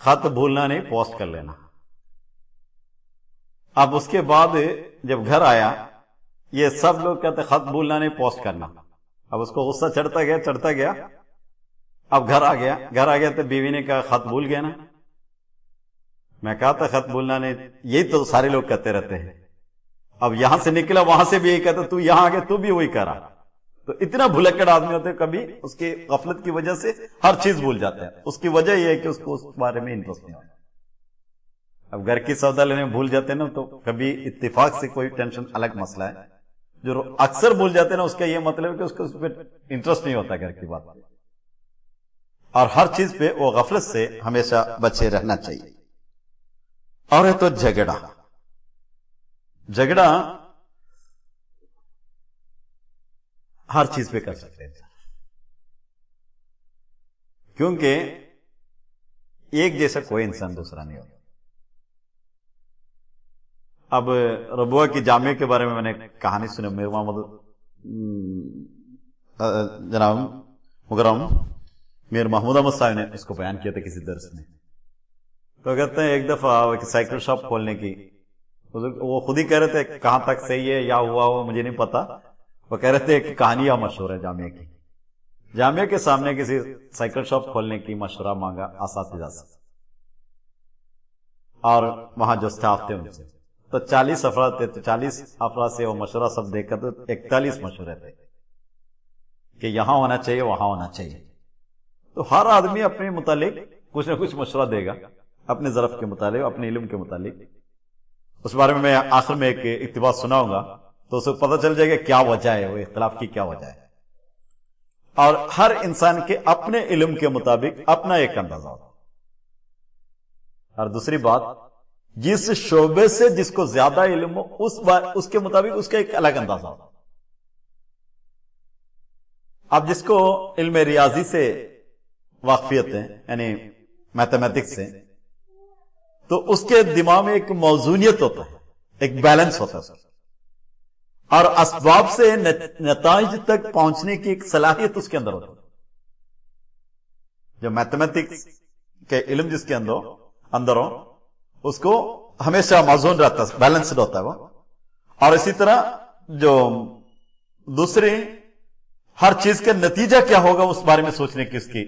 خط بھولنا نہیں، پوسٹ کر لینا. اب اس کے بعد جب گھر آیا یہ سب لوگ کہتے خط بھولنا نہیں، پوسٹ کرنا. اب اس کو غصہ چڑھتا گیا. اب گھر آ گیا تو بیوی نے کہا خط بھول گیا نا. میں کہا تھا خط بھولنا نہیں، یہی تو سارے لوگ کہتے رہتے ہیں. اب یہاں سے نکلا وہاں سے بھی یہی کہتا، تو یہاں آ گیا تو بھی وہی کرا. تو اتنا بھلکڑ آدمی ہوتے کبھی اس کی غفلت کی وجہ سے ہر چیز بھول جاتے ہیں. اس کی وجہ یہ ہے کہ اس کو اس بارے میں انٹرسٹ نہیں ہوتا. اب گھر کی سودا لینے میں بھول جاتے ہیں نا، تو کبھی اتفاق سے کوئی ٹینشن الگ مسئلہ ہے. جو اکثر بھول جاتے ہیں نا، اس کا یہ مطلب ہے کہ اس کو اس پہ انٹرسٹ نہیں ہوتا گھر کی بات پہ. اور ہر چیز پہ وہ غفلت سے ہمیشہ بچے رہنا چاہیے. اور ہے تو جھگڑا ہر چیز پہ کر سکتے ہیں، کیونکہ ایک جیسا کوئی انسان دوسرا نہیں ہوتا. اب ربوہ کی جامعہ کے بارے میں میں نے کہانی سنی، میر محمد جناب مکرم میر محمود احمد صاحب نے اس کو بیان کیا تھا کسی درس میں. تو کہتے ہیں ایک دفعہ ایک سائیکل شاپ کھولنے کی، وہ خود ہی کہہ رہے تھے کہاں تک صحیح ہے یا ہوا ہو مجھے نہیں پتا، وہ کہہ رہے تھے ایک کہانی مشہور ہے جامعہ کی. جامعہ کے سامنے کسی سائیکل شاپ کھولنے کی مشورہ مانگا اساتذہ سے، اور وہاں جو اسٹاف تھے ان سے، تو 40 افراد تھے. تو 40 افراد سے وہ مشورہ سب دیکھ کر تو 41 مشورے تھے کہ یہاں ہونا چاہیے وہاں ہونا چاہیے. تو ہر آدمی اپنے متعلق کچھ نہ کچھ مشورہ دے گا، اپنے ظرف کے متعلق، اپنے علم کے متعلق. اس بارے میں آخر میں ایک اقتباس سناؤں گا تو اسے پتہ چل جائے گا کیا وجہ ہے، وہ اختلاف کی کیا وجہ ہے. اور ہر انسان کے اپنے علم کے مطابق اپنا ایک اندازہ ہوتا ہے. اور دوسری بات، جس شعبے سے جس کو زیادہ علم ہو اس کے مطابق اس کا ایک الگ اندازہ ہوتا ہے. اب جس کو علم ریاضی سے واقفیت ہے، یعنی میتھمیٹکس سے، تو اس کے دماغ میں ایک موزونیت ہوتا ہے، ایک بیلنس ہوتا ہے اس کا، اور اسباب سے نتائج تک پہنچنے کی ایک صلاحیت اس کے اندر ہوتی ہے. جو میتھمیٹکس کے علم جس کے اندر ہو اس کو ہمیشہ موزون رہتا ہے، بیلنسڈ ہوتا ہے وہ. اور اسی طرح جو دوسری ہر چیز کا نتیجہ کیا ہوگا اس بارے میں سوچنے کی اس کی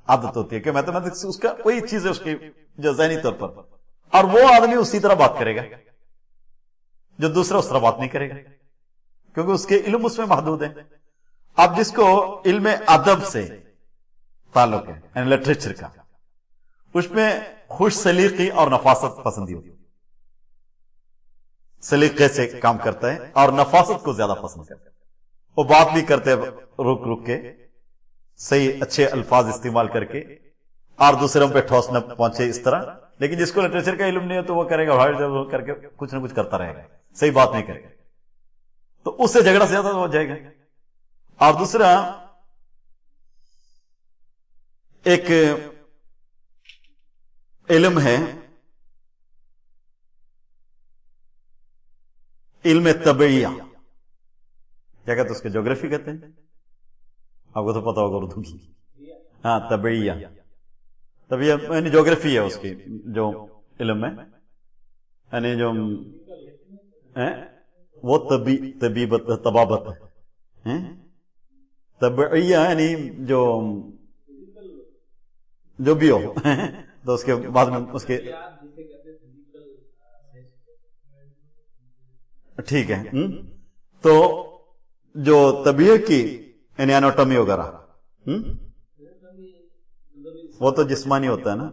عادت ہوتی ہے کہ میتھمیٹکس اس کا کوئی چیز ہے اس کی جو ذہنی طور پر، اور وہ آدمی اسی طرح بات کرے گا جو دوسرا اس طرح بات نہیں کرے گا، کیونکہ اس کے علم اس میں محدود ہے. اب جس کو علم ادب سے تعلق ہے، یعنی لٹریچر کا، اس میں خوش سلیقی اور نفاست پسندی ہوتی ہے. سلیقے سے کام کرتا ہے اور نفاست کو زیادہ پسند کرتا ہے. وہ بات بھی کرتے رک رک کے، صحیح اچھے الفاظ استعمال کر کے، اور دوسروں پہ ٹھوس نہ پہنچے اس طرح. لیکن جس کو لٹریچر کا علم نہیں ہے تو وہ کرے گا کر کے کچھ نہ کچھ کرتا رہے گا، صحیح بات نہیں کرے گا، تو اس سے جھگڑا زیادہ ہو جائے گا. اور دوسرا ایک علم ہے علم طبعیہ، کیا کہتے ہیں اس کے؟ جغرافی کہتے ہیں، آپ کو تو پتا ہوگا اردو کی. ہاں، طبعیہ یعنی جغرافی ہے اس کی جو علم ہے، یعنی جو وہ طبابت ہے. طبعیہ یعنی جو بھی ہو تو اس کے بعد میں اس کے ٹھیک ہے. تو جو طبیعت کی یعنی اناٹومی وغیرہ، وہ تو جسمانی ہوتا ہے نا،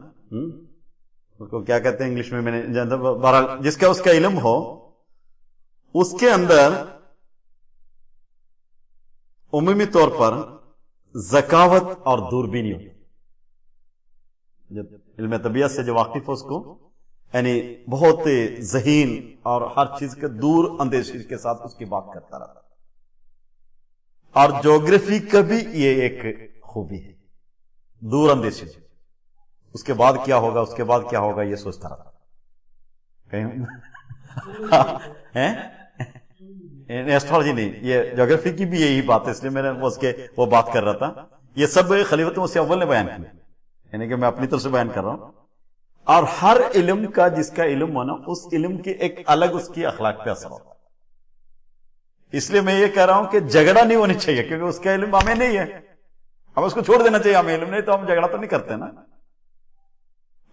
اس کو کیا کہتے ہیں انگلش میں نے جانتا. بہرحال جس کا اس کا علم ہو، اس کے اندر عمومی طور پر ذکاوت اور دوربینی ہوتی. جب علم طبیعت سے جو واقف ہو اس کو یعنی بہت ذہین اور ہر چیز کے دور اندیشی کے ساتھ اس کی بات کرتا رہتا. اور جغرافی کا بھی یہ ایک خوبی ہے، دور اندیشی. اس کے بعد کیا ہوگا، اس کے بعد کیا ہوگا، یہ سوچتا رہتا. ایسٹرالوجی نہیں، یہ جغرافی کی بھی یہی بات ہے، اس لیے میں نے وہ بات کر رہا تھا. یہ سب خلیفۃ مسیح اول نے بیان کیا، یعنی کہ میں اپنی طرف سے بیان کر رہا ہوں. اور ہر علم کا جس کا علم ہونا، اس علم کی ایک الگ اس کی اخلاق پہ اثر ہوتا ہے. اس لیے میں یہ کہہ رہا ہوں کہ جھگڑا نہیں ہونی چاہیے، کیونکہ اس کا علم ہمیں نہیں ہے، ہم اس کو چھوڑ دینا چاہیے. ہمیں علم نہیں تو ہم جھگڑا تو نہیں کرتے نا.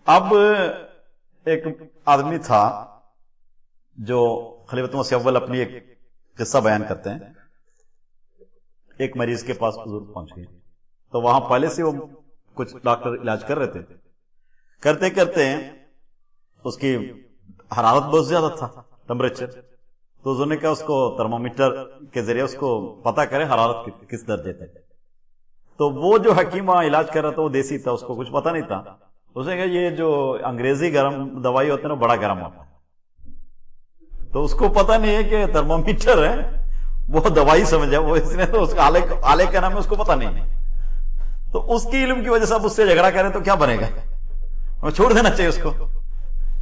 اب ایک آدمی تھا جو خلیفۃ مسیح اول اپنی ایک قصہ بیان کرتے ہیں. ایک مریض کے پاس حضور پہنچ گئے، تو وہاں پہلے سے وہ کچھ ڈاکٹر علاج کر رہے تھے. کرتے کرتے اس کی حرارت بہت زیادہ تھا، ٹمپریچر. تو حضور نے کہا اس کو ترمومیٹر کے ذریعے اس کو پتا کرے حرارت کس درجے تک. تو وہ جو حکیم وہاں علاج کر رہا تھا وہ دیسی تھا، اس کو کچھ پتا نہیں تھا. اس نے کہا یہ جو انگریزی گرم دوائی ہوتی ہے نا بڑا گرم ہوتا ہے. تو اس کو پتا نہیں ہے کہ ترمومیٹر ہے، وہ دوائی سمجھا وہ، اس نے تو اس کا آلے کا نام ہے، اس کو پتا نہیں ہے. تو اس کی علم کی وجہ سے اب اس سے جھگڑا کریں تو کیا بنے گا؟ ہمیں چھوڑ دینا چاہیے اس کو.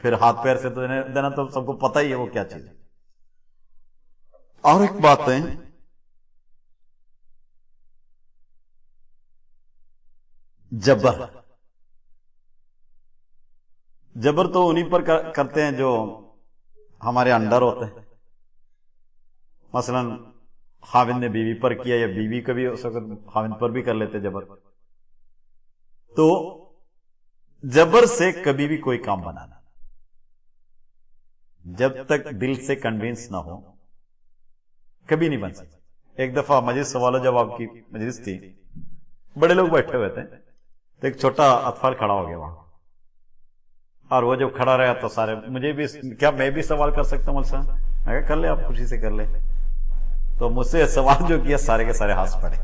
پھر ہاتھ پیر سے تو دینا تو سب کو پتہ ہی ہے وہ کیا چیز ہے. اور ایک بات ہے، جبر. جبر تو انہی پر کرتے ہیں جو ہمارے انڈر ہوتے ہیں. مثلا خاوند نے بیوی پر کیا، یا بیوی کبھی اس وقت خاوند پر بھی کر لیتے جبر. تو جبر سے کبھی بھی کوئی کام بنانا، جب تک دل سے کنوینس نہ ہو کبھی نہیں بن سکتا. ایک دفعہ مجلس سوال و جواب کی مجلس تھی، بڑے لوگ بیٹھے ہوئے تھے، تو ایک چھوٹا اطفال کھڑا ہو گیا وہاں، اور وہ جب کھڑا رہا تو سارے مجھے بھی، کیا میں بھی سوال کر سکتا ہوں مول صاحب؟ میں کہا کر لے، آپ خوشی سے کر لے. تو مجھ سے سوال جو کیا سارے کے سارے ہاتھ پڑے.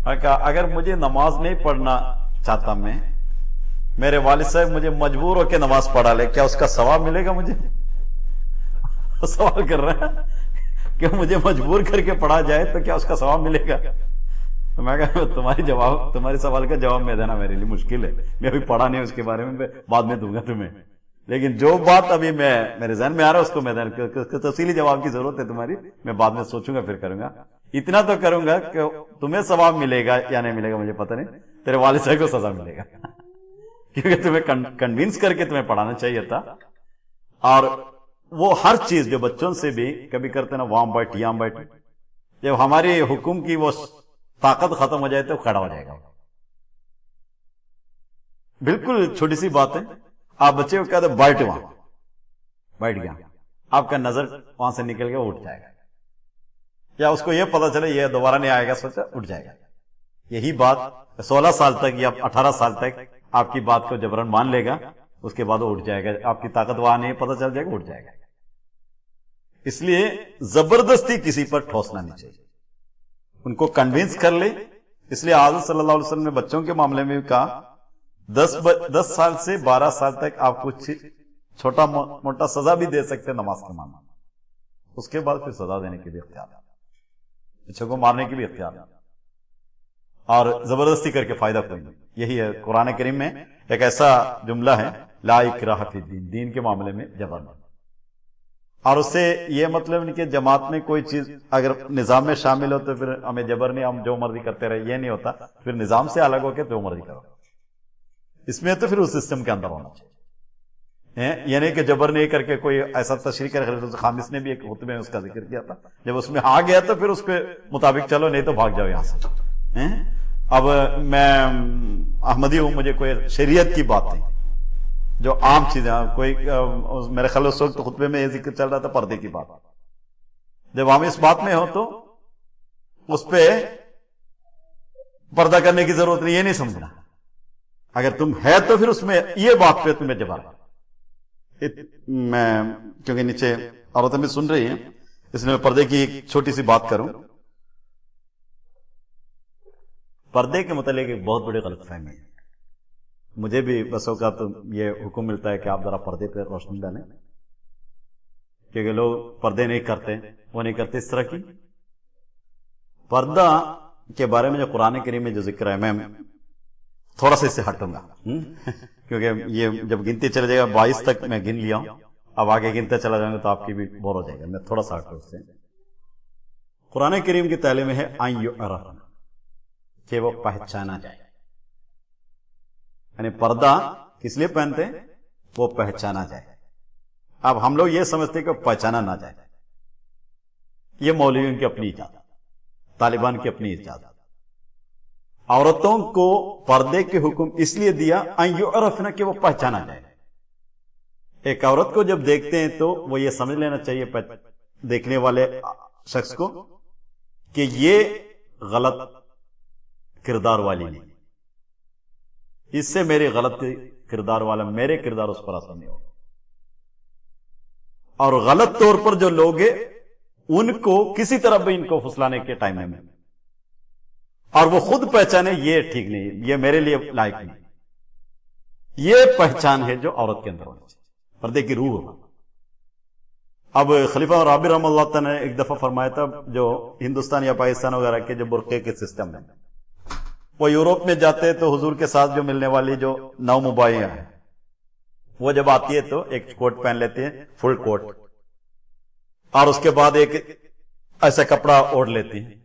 میں کہا اگر مجھے نماز نہیں پڑھنا چاہتا، میں میرے والد صاحب مجھے مجبور ہو کے نماز پڑھا لے، کیا اس کا ثواب ملے گا مجھے؟ سوال کر رہے ہیں کہ مجھے مجبور کر کے پڑھا جائے تو کیا اس کا ثواب ملے گا؟ تو میں کہا تمہاری سوال کا جواب میں دینا میرے لیے مشکل ہے، میں ابھی پڑھا نہیں اس کے بارے میں، بعد میں دوں گا تمہیں. لیکن جو بات ابھی میرے ذہن میں آ رہا ہے اس کو میں تفصیلی جواب کی ضرورت ہے تمہاری، میں بعد میں سوچوں گا پھر کروں گا. اتنا تو کروں گا کہ تمہیں ثواب ملے گا یا نہیں ملے گا مجھے پتہ نہیں، تیرے والد صاحب کو سزا ملے گا کیونکہ تمہیں کنوینس کر کے تمہیں پڑھانا چاہیے تھا. اور وہ ہر چیز جو بچوں سے بھی کبھی کرتے نا، وہاں بیٹھ یہاں بیٹھ، جب ہماری حکم کی وہ طاقت ختم ہو جائے تو کھڑا ہو جائے گا. بالکل چھوٹی سی بات ہے، آپ بچے کو کہتے بیٹھ، وہاں بیٹھ گیا، آپ کا نظر وہاں سے نکل گیا، اٹھ جائے گا. یا اس کو یہ پتا چلے یہ دوبارہ نہیں آئے گا، سوچا اٹھ جائے گا. یہی بات 16 سال تک یا 18 سال تک آپ کی بات کو جبرن مان لے گا، اس کے بعد وہ اٹھ جائے گا. آپ کی طاقت وہاں نہیں پتا چل جائے گا، اٹھ جائے گا. اس لیے زبردستی کسی پر ٹھوسنا نہیں چاہیے، ان کو کنوینس کر لے. اس لیے حضرت صلی اللہ علیہ وسلم نے بچوں کے معاملے میں بھی کہا 10 سال سے 12 سال تک آپ کچھ چھوٹا موٹا سزا بھی دے سکتے نماز کے معاملے میں، اس کے بعد پھر سزا دینے کے بھی اختیار ہے، بچوں کو مارنے کے بھی اختیار ہے. اور زبردستی کر کے فائدہ کوئی نہیں. یہی ہے قرآن کریم میں ایک ایسا جملہ ہے، لا اکراہ فی الدین، دین کے معاملے میں جبر نہیں. اور اس سے یہ مطلب نہیں کہ جماعت میں کوئی چیز اگر نظام میں شامل ہو تو پھر ہمیں جبر نہیں، ہم جو مرضی کرتے رہے، یہ نہیں ہوتا. پھر نظام سے الگ ہو کے جو مرضی کرو، اس میں تو پھر اس سسٹم کے اندر ہونا چاہیے. یعنی کہ جبر نہیں کر کے کوئی ایسا تشریح کر. خلیفہ خامس نے بھی ایک خطبے میں اس کا ذکر کیا تھا، جب اس میں آ گیا تو پھر اس کے مطابق چلو، نہیں تو بھاگ جاؤ یہاں سے. اب میں احمدی ہوں، مجھے کوئی شریعت کی بات نہیں، جو عام چیزیں کوئی میرے خیال اس وقت خطبے میں یہ ذکر چل رہا تھا پردے کی بات. جب ہم اس بات میں ہو تو اس پہ پردہ کرنے کی ضرورت نہیں، یہ نہیں سمجھنا. اگر تم ہے تو پھر اس میں یہ بات پہ تمہیں جبر. میں کیونکہ نیچے عورتیں بھی سن رہی ہیں، اس لیے میں پردے کی ایک چھوٹی سی بات کروں. پردے کے متعلق ایک بہت بڑی غلط فہمی ہے. مجھے بھی بس اوقات یہ حکم ملتا ہے کہ آپ ذرا پردے پہ روشنی ڈالیں، کیونکہ لوگ پردے نہیں کرتے، وہ نہیں کرتے اس طرح کی. پردہ کے بارے میں جو قرآن کریم میں جو ذکر ہے، میں تھوڑا سا اس سے ہٹوں گا کیونکہ یہ جب گنتی چلے جائے گا 22 تک میں گن لیا ہوں، اب آگے گنتے چلا جاؤں گا تو آپ کی بھی بور ہو جائے گا. میں تھوڑا سا ہٹوں اس سے. قرآن کریم کی تعلیم ہے ان یعرف، کہ وہ پہچانا جائے. یعنی پردہ کس لیے پہنتے ہیں؟ وہ پہچانا جائے. اب ہم لوگ یہ سمجھتے ہیں کہ پہچانا نہ جائے. یہ مولویوں کی اپنی ایجاد، طالبان کی اپنی ایجاد. عورتوں کو پردے کے حکم اس لیے دیا ان یعرفنا، کہ وہ پہچانا جائے. ایک عورت کو جب دیکھتے ہیں تو وہ یہ سمجھ لینا چاہیے دیکھنے والے شخص کو کہ یہ غلط کردار والی نہیں، اس سے میرے غلط کردار والا میرے کردار اس پر اثر نہیں ہوگا. اور غلط طور پر جو لوگ ہیں ان کو کسی طرح بھی ان کو پھسلانے کے ٹائم میں، اور وہ خود پہچانے یہ ٹھیک نہیں، یہ میرے لیے لائق نہیں. یہ پہچان ہے جو عورت کے اندر ہونی چاہیے، پردے کی روح ہو. اب خلیفہ رابع رحمہ اللہ تعالیٰ نے ایک دفعہ فرمایا تھا، جو ہندوستان یا پاکستان وغیرہ کے جو برقعے کے سسٹم ہے، وہ یورپ میں جاتے تو حضور کے ساتھ جو ملنے والی جو 9 مباحثہ ہیں، وہ جب آتی ہے تو ایک کوٹ پہن لیتی ہے، فل کوٹ، اور اس کے بعد ایک ایسا کپڑا اوڑھ لیتی ہے،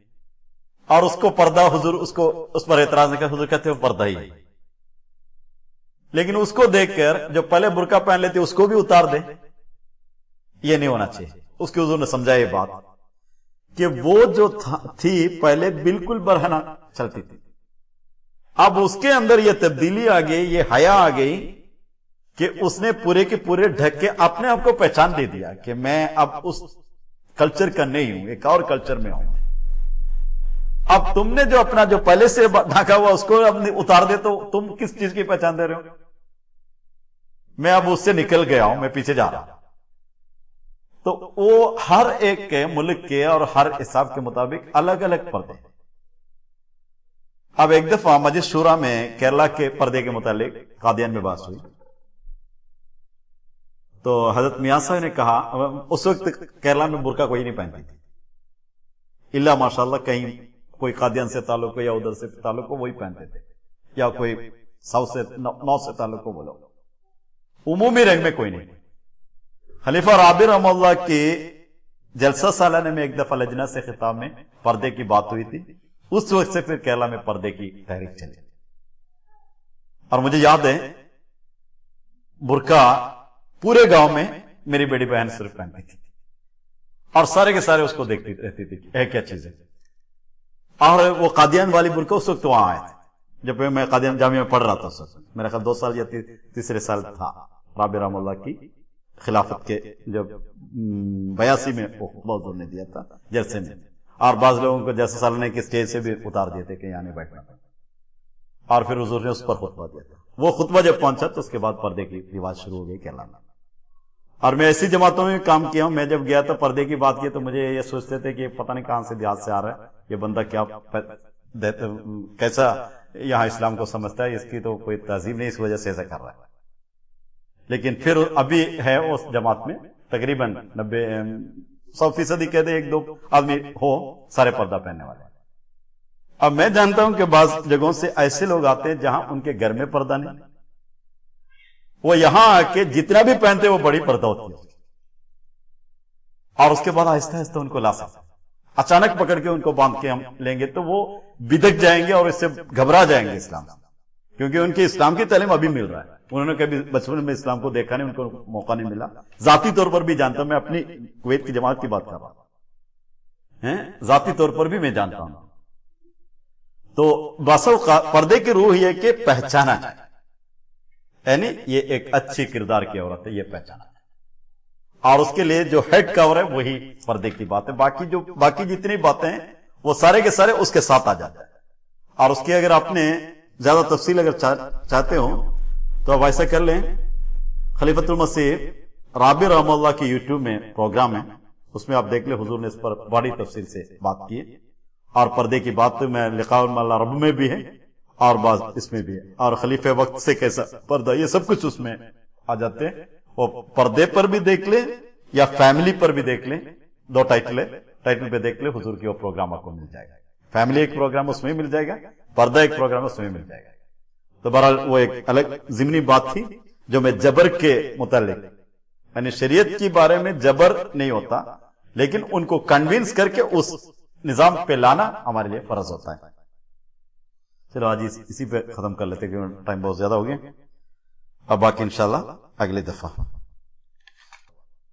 اور اس کو پردہ، حضور اس پر اعتراض نہیں کرتے، حضور کہتے ہیں وہ پردہ ہی ہے، لیکن اس کو دیکھ کر جو پہلے برقع پہن لیتی اس کو بھی اتار دے، یہ نہیں ہونا چاہیے۔ اس کے حضور نے سمجھا یہ بات کہ وہ جو تھی پہلے بالکل برہنہ چلتی تھی، اب اس کے اندر یہ تبدیلی آ گئی، یہ حیا آ گئی کہ اس نے پورے کے پورے ڈھک کے اپنے آپ کو پہچان دے دیا کہ میں اب اس کلچر کا نہیں ہوں، ایک اور کلچر میں ہوں۔ اب تم نے جو اپنا جو پہلے سے ڈھکا ہوا اس کو اب اتار دے تو تم کس چیز کی پہچان دے رہے ہو؟ میں اب اس سے نکل گیا ہوں، میں پیچھے جا رہا ہوں۔ تو وہ ہر ایک کے ملک کے اور ہر حساب کے مطابق الگ الگ پردے۔ اب ایک دفعہ مجلس شورا میں کیرلا کے پردے کے متعلق قادیان میں بات ہوئی، تو حضرت میاں صاحب نے کہا، اس وقت کیرلا میں برقع کوئی نہیں پہنتی تھی، الا ماشاءاللہ کہیں کوئی قادیان سے تعلق ہو یا ادھر سے تعلق ہو وہی پہنتے تھے، یا کوئی ساؤتھ سے نارتھ سے تعلق ہو بولو، عمومی رنگ میں کوئی نہیں۔ خلیفہ رابع رحمہ اللہ کی جلسہ سالانہ میں ایک دفعہ لجنہ سے خطاب میں پردے کی بات ہوئی تھی، اس وقت سے پھر کیرلا میں پردے کی تحریک چلی، اور مجھے یاد ہے برقع پورے گاؤں میں میری بیٹی بہن صرف پہنتی تھی، اور سارے کے سارے اس کو دیکھتی رہتی تھی کہ کیا چیز ہے۔ اور وہ قادیان والی برقع اس وقت وہاں آئے تھے جب میں قادیان جامعہ میں پڑھ رہا تھا، میرا خیال 2 سال یا تیسرے سال تھا رابع رحمہ اللہ کی خلافت کے، جب 82 میں حضور نے دیا تھا جلسے میں، اور بعض لوگوں کو جیسے سالانہ کے اسٹیج سے بھی اتار دیے تھے کہ یہاں نہیں بیٹھنا، اور پھر حضور نے اس پر خطبہ دیا تھا۔ وہ خطبہ جب پہنچا تو اس کے بعد پردے کی رواج شروع ہو گئی کیرلا میں، اور میں ایسی جماعتوں میں کام کیا ہوں، میں جب گیا تو پردے کی بات کی تو مجھے یہ سوچتے تھے کہ پتہ نہیں کہاں سے دیہات سے آ رہا ہے یہ بندہ، کیا کیسا یہاں اسلام کو سمجھتا ہے، اس کی تو کوئی تہذیب نہیں، اس وجہ سے ایسا کر رہا ہے۔ لیکن پھر ابھی ہے اس جماعت میں تقریباً 100% کہہ دے 1-2 آدمی ہو سارے پردہ پہننے والے۔ اب میں جانتا ہوں کہ بعض جگہوں سے ایسے لوگ آتے ہیں جہاں ان کے گھر میں پردہ نہیں، وہ یہاں آ کے جتنا بھی پہنتے وہ بڑی پردہ ہوتی ہے، اور اس کے بعد آہستہ آہستہ ان کو لا سکتے، اچانک پکڑ کے ان کو باندھ کے ہم لیں گے تو وہ بدک جائیں گے اور اس سے گھبرا جائیں گے اسلام سے، کیونکہ ان کی اسلام کی تعلیم ابھی مل رہا ہے، انہوں نے کبھی بچپن میں اسلام کو دیکھا نہیں، ان کو موقع نہیں ملا۔ ذاتی طور پر بھی جانتا ہوں، میں اپنی کویت کی جماعت کی بات کر رہا ہوں، ذاتی طور پر بھی میں جانتا ہوں۔ تو بس پردے کی روح یہ کہ پہچانا جائے، یعنی یہ ایک اچھی کردار کی عورت ہے، یہ پہچانا جائے، اور اس کے لیے جو ہیڈ کور ہے وہی پردے کی بات ہے، باقی جتنی باتیں ہیں وہ سارے کے سارے اس کے ساتھ آ جاتے ہیں۔ اور اس کی اگر آپ نے زیادہ تفصیل اگر چاہتے ہو تو آپ ایسا کر لیں، خلیفۃ المسیح رابع رحمہ اللہ کی یوٹیوب میں پروگرام ہے، اس میں آپ دیکھ لیں، حضور نے اس پر بڑی تفصیل سے بات کی ہے، اور پردے کی بات تو میں لقاء العرب میں بھی ہے اور بعض اس میں بھی ہے، اور خلیفہ وقت سے کیسا پردہ، یہ سب کچھ اس میں آ جاتے ہیں۔ وہ پردے پر بھی دیکھ لیں یا فیملی پر بھی دیکھ لیں، 2 ٹائٹل ہے، ٹائٹل پہ دیکھ لیں، حضور کی وہ پروگرام آپ کو مل جائے گا، فیملی ایک پروگرام اس میں مل جائے گا، پردہ ایک پروگرام اس میں مل جائے گا۔ تو بہرحال وہ ایک الگ ضمنی بات تھی جو میں جبر کے متعلق، یعنی شریعت کے بارے میں جبر نہیں ہوتا، لیکن ان کو کنونس کر کے اس نظام پہ لانا ہمارے لیے فرض ہوتا ہے۔ چلو آج اسی پہ ختم کر لیتے کہ ٹائم بہت زیادہ ہو گیا، اب باقی انشاءاللہ اگلی دفعہ۔